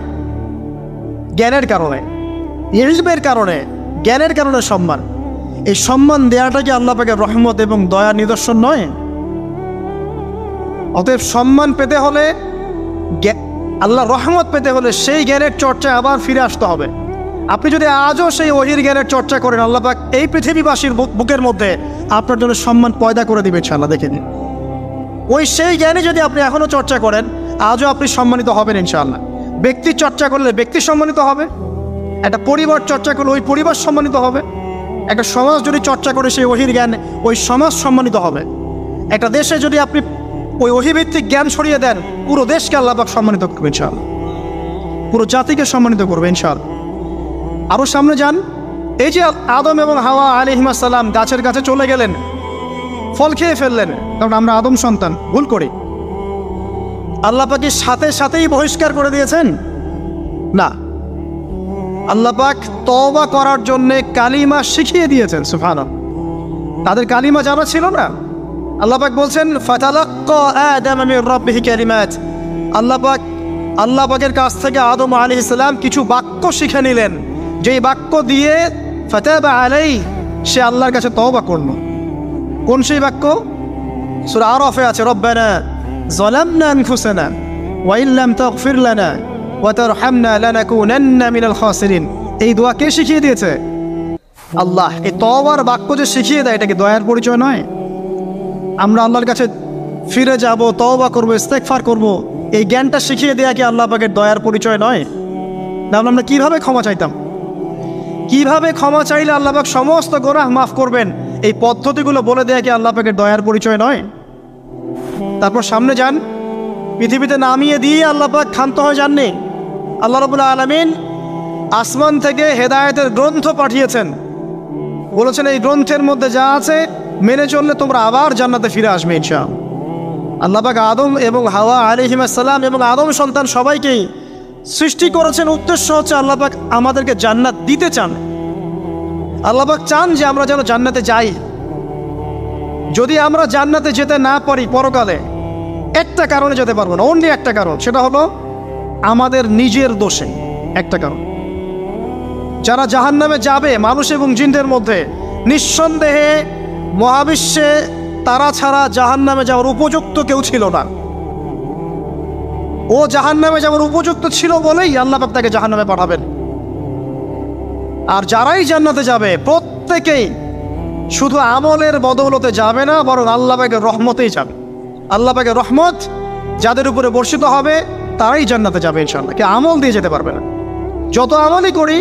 জ্ঞানের কারণে, ইলমের কারণে, জ্ঞানের কারণে সম্মান। এই সম্মান দেওয়াটা কি আল্লাহ পাকের রহমত এবং দয়ার নিদর্শন নয়? অতএব সম্মান পেতে হলে আল্লাহ রহমত পেতে হলে সেই জ্ঞানের চর্চায় আবার ফিরে আসতে হবে। আপনি যদি আজও সেই ওহির জ্ঞানের চর্চা করেন, আল্লাহ পাক এই পৃথিবীবাসীর বুকের মধ্যে আপনার জন্য সম্মান পয়দা করে দিবে ইনশাআল্লাহ। দেখে নিন, ওই সেই জ্ঞানে যদি আপনি এখনও চর্চা করেন, আজও আপনি সম্মানিত হবেন ইনশাআল্লাহ। ব্যক্তির চর্চা করলে ব্যক্তি সম্মানিত হবে, একটা পরিবার চর্চা করলে ওই পরিবার সম্মানিত হবে, একটা সমাজ যদি চর্চা করে সেই ওহির জ্ঞান, ওই সমাজ সম্মানিত হবে। একটা দেশে যদি আপনি ওই ওহিভিত্তিক জ্ঞান ছড়িয়ে দেন, পুরো দেশকে আল্লাহ পাক সম্মানিত করবে ইনশাআল্লাহ, পুরো জাতিকে সম্মানিত করবে ইনশাআল্লাহ। আরও সামনে যান, এই যে আদম এবং হাওয়া আলাইহিস সালাম গাছের কাছে চলে গেলেন, ফল খেয়ে ফেললেন, কারণ আমরা আদম সন্তান, ভুল করি। আল্লাহ পাক সাথে সাথেই বহিষ্কার করে দিয়েছেন? না, আল্লাহ পাক তওবা করার জন্যে কালিমা শিখিয়ে দিয়েছেন। সুবহানাল্লাহ, তাদের কালিমা জানা ছিল না। আল্লাহ পাক বলছেন ফাতালাক্কা আদম মির রাব্বিহি কালিমাত, আল্লাহ পাকের কাছ থেকে আদম আলাইহিস সালাম কিছু বাক্য শিখে নিলেন, যেই বাক্য দিয়ে ফাতাবা আলাইহি, সে আল্লাহর কাছে তওবা করল। কোন সেই বাক্য? সূরা আরাফে আছে, রব্বানা যালামনা আনফুসানা ওয়া ইল্লাম তাগফির লানা ওয়া তারহামনা লানাকুনান্না মিনাল খাসিরিন। এই দোয়া কে শিখিয়ে দিয়েছে? আল্লাহ। এই তওবার বাক্য যে শিখিয়ে দেয়, এটা কি দয়ার পরিচয় নয়? আমরা আল্লাহর কাছে ফিরে যাব, তওবা করব, ইস্তেগফার করব, এই জ্ঞানটা শিখিয়ে দেয়া কি আল্লাহ পাকের দয়ার পরিচয় নয়? তাহলে আমরা কীভাবে ক্ষমা চাইতাম? কিভাবে ক্ষমা চাইলে আল্লাহ পাক সমস্ত গুনাহ মাফ করবেন, এই পদ্ধতিগুলো বলে দেয়া কি আল্লাহ পাকের দয়ার পরিচয় নয়? তারপর সামনে যান, পৃথিবীতে নামিয়ে দিয়ে আল্লাহ পাক ক্ষান্ত হয়ে যাননি। আল্লাহ রাব্বুল আলামিন আসমান থেকে হেদায়েতের গ্রন্থ পাঠিয়েছেন, বলেছেন এই গ্রন্থের মধ্যে যা আছে মেনে চললে তোমরা আবার জান্নাতে ফিরে আসবে ইনশাআল্লাহ। আল্লাহ পাক আদম এবং হাওয়া আলাইহিস সালাম এবং আদম সন্তান সবাইকেই সৃষ্টি করেছেন, উদ্দেশ্য হচ্ছে আল্লাহ পাক আমাদেরকে জান্নাত দিতে চান। আল্লাহ পাক চান যে আমরা যেন জান্নাতে যাই। যদি আমরা জান্নাতে যেতে না পারি পরকালে, একটা কারণে যেতে পারবো না, অনলি একটা কারণ, সেটা হলো আমাদের নিজের দোষে। একটা কারণ, যারা জাহান্নামে যাবে মানুষ এবং জিনদের মধ্যে, নিঃসন্দেহে মহাবিশ্বে তারা ছাড়া জাহান্নামে যাওয়ার উপযুক্ত কেউ ছিল না। ও জাহান্নামে যাওয়ার উপযুক্ত ছিল বলেই আল্লাহ পাক তাকে জাহান্নামে পাঠাবেন। আর যারাই জান্নাতে যাবে প্রত্যেকেই শুধু আমলের বদৌলতে যাবে না, বরং আল্লাহ পাকের রহমতেই যাবে। আল্লাহ পাকের রহমত যাদের উপরে বর্ষিত হবে তারাই জান্নাতে যাবে ইনশাআল্লাহ। কে আমল দিয়ে যেতে পারবে না। যত আমলই করি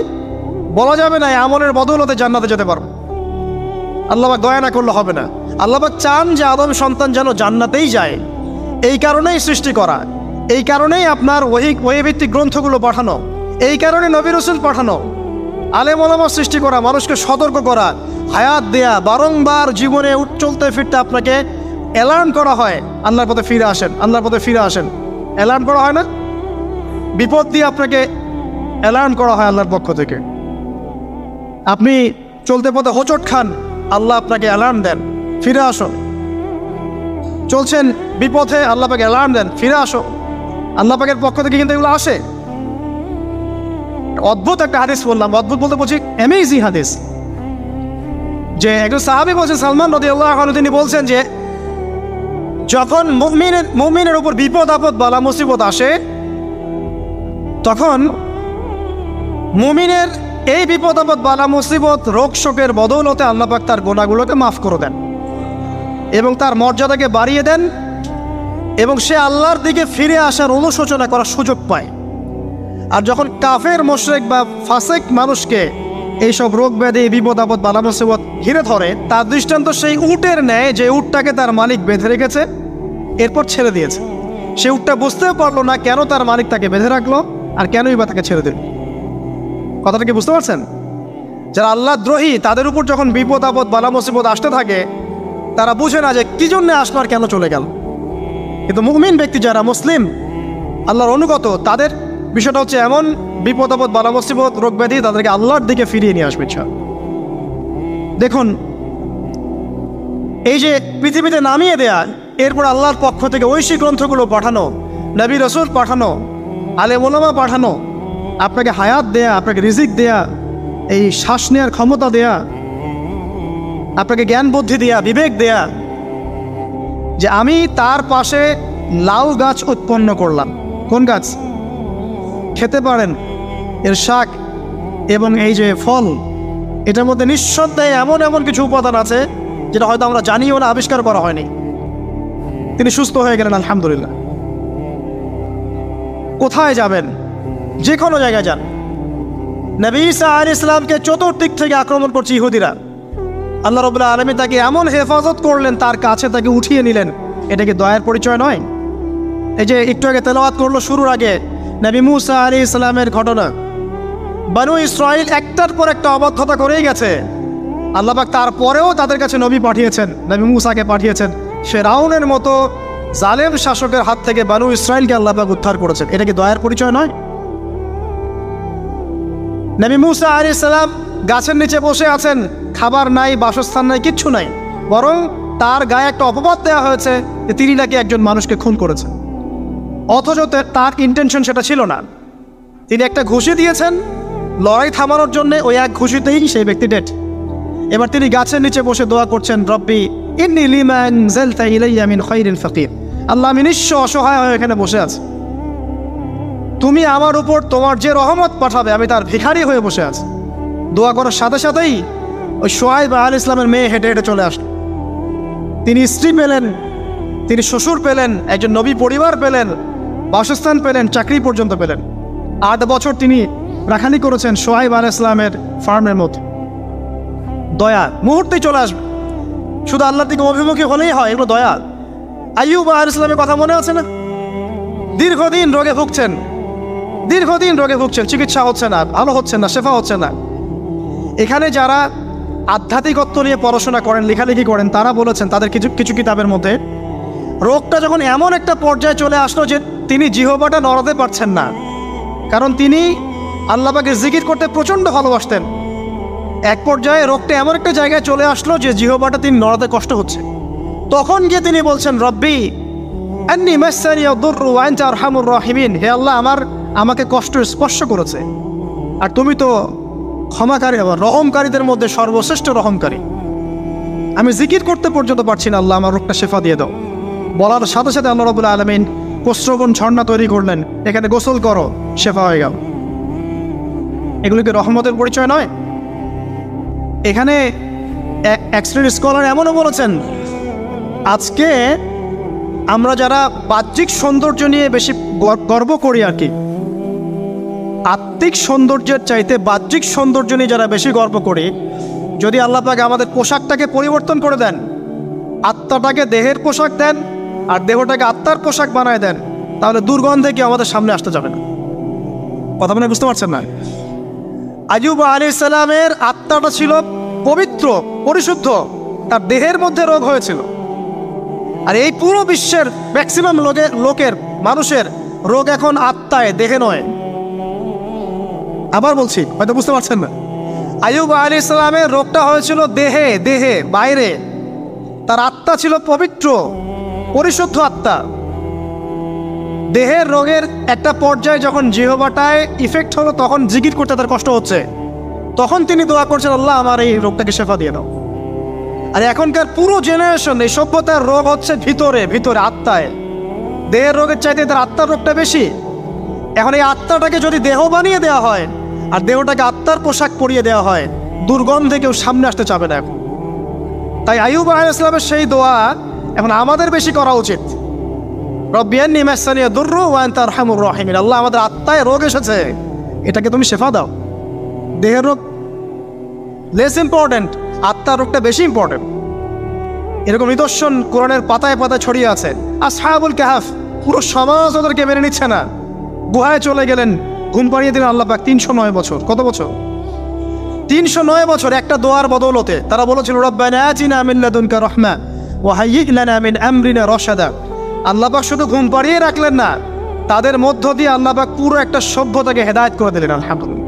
বলা যাবে না এই আমলের বদৌলতে জান্নাতে যেতে পারবে। আল্লাহ পাক দয়া না করলে হবে না। আল্লাহ পাক চান যে আদম সন্তান যেন জান্নাতেই যায়। এই কারণেই সৃষ্টি করা, এই কারণেই আপনার ওহীভিত্তিক গ্রন্থগুলো পাঠানো, এই কারণে নবী রাসূল পাঠানো, আলেম ওলামা সৃষ্টি করা, মানুষকে সতর্ক করা, হায়াত দেয়া, বারংবার জীবনে চলতে ফিরতে আপনাকে অ্যালার্ম করা হয়, আল্লাহর পথে ফিরে আসেন, আল্লাহর পথে ফিরে আসেন। অ্যালার্ম করা হয় না? বিপদ দিয়ে আপনাকে অ্যালার্ম করা হয় আল্লাহর পক্ষ থেকে। আপনি চলতে পথে হোঁচট খান, আল্লাহ আপনাকে অ্যালার্ম দেন, ফিরে আসো। চলছেন বিপথে, আল্লাহ পাকে অ্যালার্ম দেন, ফিরে আসো। আল্লাহ পাকের পক্ষ থেকে কিন্তু এগুলো আসে। অদ্ভুত একটা হাদিস বললাম, অদ্ভুত বলতে বলছি অ্যামেজিং হাদিস, যে একজন সাহাবী বলছেন, সালমান রাদিয়াল্লাহু আনহু, তিনি বলছেন যে যখন মুমিনের উপর বিপদ আপদ বালা মুসিবত আসে, তখন মুমিনের এই বিপদ আপদ বালা মুসিবত রোগ শোকের বদৌলতে আল্লাহ পাক তার গুনাহগুলোকে মাফ করে দেন এবং তার মর্যাদাকে বাড়িয়ে দেন, এবং সে আল্লাহর দিকে ফিরে আসার অনুশোচনা করার সুযোগ পায়। আর যখন কাফের মুশরিক বা ফাসিক মানুষকে এইসব রোগ ব্যাধি, বিপদ আপদ বালা মুসিবত ঘিরে ধরে, তার দৃষ্টান্ত সেই উটের ন্যায় যে উটটাকে তার মালিক বেঁধে রেখেছে, এরপর ছেড়ে দিয়েছে। সে উটটা বুঝতেও পারলো না কেন তার মালিক তাকে বেঁধে রাখলো আর কেনই বা তাকে ছেড়ে দিল। কথাটা কি বুঝতে পারছেন? যারা আল্লাহ দ্রোহী, তাদের উপর যখন বিপদ আপদ বালা মুসিবত আসতে থাকে, তারা বুঝে না যে কি জন্য আসলো আর কেন চলে গেল। কিন্তু মুমিন ব্যক্তি যারা মুসলিম, আল্লাহর অনুগত, তাদের বিষয়টা হচ্ছে এমন বিপদ আপদ বালা মুসিবত রোগ ব্যাধি তাদেরকে আল্লাহর দিকে ফিরিয়ে নিয়ে আসবে। দেখুন, এই যে পৃথিবীতে নামিয়ে দেয়া, এরপর আল্লাহর পক্ষ থেকে ঐশী গ্রন্থগুলো পাঠানো, নবী রাসূল পাঠানো, আলেম ওলামা পাঠানো, আপনাকে হায়াত দেয়া, আপনাকে রিজিক দেয়া, এই শ্বাস নেওয়ার ক্ষমতা দেয়া, আপনাকে জ্ঞান বুদ্ধি দেয়া, বিবেক দেয়া, যে আমি তার পাশে লাউ গাছ উৎপন্ন করলাম। কোন গাছ? খেতে পারেন এর শাক এবং এই যে ফল, এটার মধ্যে নিঃসন্দেহে এমন এমন কিছু উপাদান আছে যেটা হয়তো আমরা জানিও না, আবিষ্কার করা হয়নি। তিনি সুস্থ হয়ে গেলেন আলহামদুলিল্লাহ। কোথায় যাবেন? যে কোনো জায়গায় যান। নবী ঈসা আলাইহিস সালামকে চতুর্দিক থেকে আক্রমণ করছে ইহুদিরা। আল্লাহ রাব্বুল আলামিন তাকে এমন হেফাজত করলেন, তার কাছে তাকে উঠিয়ে নিলেন। এটা কি দয়ার পরিচয় নয়? এই যে একটু আগে তেলাওয়াত করলো শুরুর আগে নবী মূসা আলাইহিস সালামের ঘটনা। বনু ইসরাইল একটার পর একটা অবাধ্যতা করেই গেছে। আল্লাহ পাক তারপরেও তাদের কাছে নবী পাঠিয়েছেন, নবী মূসাকে পাঠিয়েছেন। ফিরআউনের মতো জালেম শাসকের হাত থেকে বনু ইসরাইলকে আল্লাহ পাক উদ্ধার করেছেন। এটা কি দয়ার পরিচয় নয়? নবী মূসা আলাইহিস সালাম গাছের নিচে বসে আছেন, খাবার নাই, বাসস্থান নাই, কিচ্ছু নাই, বরং তার গায়ে একটা অপবাদ দেওয়া হয়েছে যে তিনি নাকি একজন মানুষকে খুন করেছেন। অথচ তার ইন্টেনশন সেটা ছিল না। তিনি একটা ঘুষি দিয়েছেন লড়াই থামানোর জন্য, ওই এক ঘুষিতেই সেই ব্যক্তি ডেড। এবার তিনি গাছের নিচে বসে দোয়া করছেন, রব্বি ইন্নী লিমা আনজালতা ইলাইয়া মিন খায়রিন ফাকির। আল্লাহ, আমি নিঃস্ব অসহায় হয়ে এখানে বসে আছি, তুমি আমার উপর তোমার যে রহমত পাঠাবে আমি তার ভিখারি হয়ে বসে আছি। দোয়া করার সাথে সাথেই ওই শুআয়ব আলাইহিস সালামের মেয়ে হেঁটে হেঁটে চলে আসলো। তিনি স্ত্রী পেলেন, তিনি শ্বশুর পেলেন, একজন নবী পরিবার পেলেন, বাসস্থান পেলেন, চাকরি পর্যন্ত পেলেন। 8 বছর তিনি রাখালি করেছেন শুআয়ব আলাইহিস সালামের ফার্মের মধ্যে। দয়া মুহূর্তেই চলে আসবে, শুধু আল্লাহর দিকে অভিমুখী হলেই হয়, এগুলো দয়া। আইয়ুব আলাইহিস সালামের কথা মনে আছে না? দীর্ঘদিন রোগে ভুগছেন, চিকিৎসা হচ্ছে না, ভালো হচ্ছে না, শেফা হচ্ছে না। এখানে যারা আধ্যাত্মিকত্ব নিয়ে পড়াশোনা করেন, লেখালেখি করেন, তারা বলেছেন তাদের কিছু কিতাবের মধ্যে, রোগটা যখন এমন একটা পর্যায়ে চলে আসলো যে তিনি জিহ্বাটা নড়াতে পারছেন না, কারণ তিনি আল্লাহ পাকের জিকির করতে প্রচণ্ড ভালোবাসতেন। এক পর্যায়ে রোগটা এমন একটা জায়গায় চলে আসলো যে জিহ্বাটা তিনি নড়াতে কষ্ট হচ্ছে। তখন গিয়ে তিনি বলছেন, রব্বি আন্নী মাসসানি আদ-দুররু ওয়া আনতা আরহামুর রাহিমিন। হে আল্লাহ, আমাকে কষ্ট স্পর্শ করেছে, আর তুমি তো ক্ষমাকারী, আবার রহমকারীদের মধ্যে সর্বশ্রেষ্ঠ রহমকারী। আমি জিকির করতে পর্যন্ত পারছি না, আল্লাহ আমার রোগটা শেফা দিয়ে দাও। বলার সাথে সাথে আল্লাহ রাব্বুল আলামিন প্রস্রবণ ঝর্ণা তৈরি করলেন, এখানে গোসল করো, শেফা হয়ে গেল। এগুলো কি রহমতের পরিচয় নয়? এখানে এক শ্রেণীর স্কলার এমনও বলেছেন, আজকে আমরা যারা বাহ্যিক সৌন্দর্য নিয়ে বেশি গর্ব করি আর কি, আত্মিক সৌন্দর্যের চাইতে বাহ্যিক সৌন্দর্য নিয়ে যারা বেশি গর্ব করি, যদি আল্লাহ পাক আমাদের পোশাকটাকে পরিবর্তন করে দেন, আত্মাটাকে দেহের পোশাক দেন আর দেহটাকে আত্মার পোশাক বানায় দেন, তাহলে দুর্গন্ধে কি আমাদের সামনে আসতে যাবে না। কথা মানে বুঝতে পারছেন না? আইয়ুব আলাইহিস সালামের আত্মাটা ছিল পবিত্র, পরিশুদ্ধ, তার দেহের মধ্যে রোগ হয়েছিল। আর এই পুরো বিশ্বের ম্যাক্সিমাম লোকের মানুষের রোগ এখন আত্মায়, দেহে নয়। আবার বলছি, হয়তো বুঝতে পারছেন না। আইয়ুব আলাইহিস সালামের রোগটা হয়েছিল দেহে, বাইরে। তার আত্মা ছিল পবিত্র, পরিশুদ্ধ আত্মা। দেহের রোগের একটা পর্যায়ে যখন জিহ্বাটায় ইফেক্ট হলো, তখন জিকির করতে তার কষ্ট হচ্ছে, তখন তিনি দোয়া করছেন, আল্লাহ আমার এই রোগটাকে শেফা দিয়ে দাও। আর এখনকার পুরো জেনারেশন, এই সভ্যতার রোগ হচ্ছে ভিতরে, আত্মায়। দেহের রোগের চাইতে তার আত্মার রোগটা বেশি। এখন এই আত্মাটাকে যদি দেহ বানিয়ে দেওয়া হয় আর দেহটাকে আত্মার পোশাক পরিয়ে দেওয়া হয়, দুর্গন্ধে কেউ সামনে আসতে চাবে না এখন। তাই আইয়ুব আলাইহিস সালামের সেই দোয়া এখন আমাদের বেশি করা উচিত। রব্বি আন্নী মাসসানি আদ-দুররু ওয়া আনতা আরহামুর রাহিমিন। আল্লাহ, আমাদের আত্মায় রোগ এসেছে, এটাকে তুমি শেফা দাও। দেহের রোগ লেস ইম্পর্টেন্ট, আত্মার রোগটা বেশি ইম্পর্টেন্ট। এরকম নিদর্শন কোরআনের পাতায় পাতায় ছড়িয়ে আছে। আসহাবুল কাহাফ, পুরো সমাজ ওদেরকে মেনে নিচ্ছে না, গুহায় চলে গেলেন, ঘুম পাড়িয়ে দিলেন আল্লাহ পাক। 309 বছর, কত বছর? 309 বছর একটা দোয়ার বদৌলতে। তারা বলেছিল, রব্বানা আতিনা মিন লাদুনকা রাহমা ওয়া হাইয়্ লানা মিন আমরিনা রাশাদা। আল্লাহ পাক শুধু ঘুম পাড়িয়ে রাখলেন না, তাদের মধ্য দিয়ে আল্লাহ পাক পুরো একটা সভ্যতাকে হেদায়েত করে দিলেন। আলহামদুলিল্লাহ।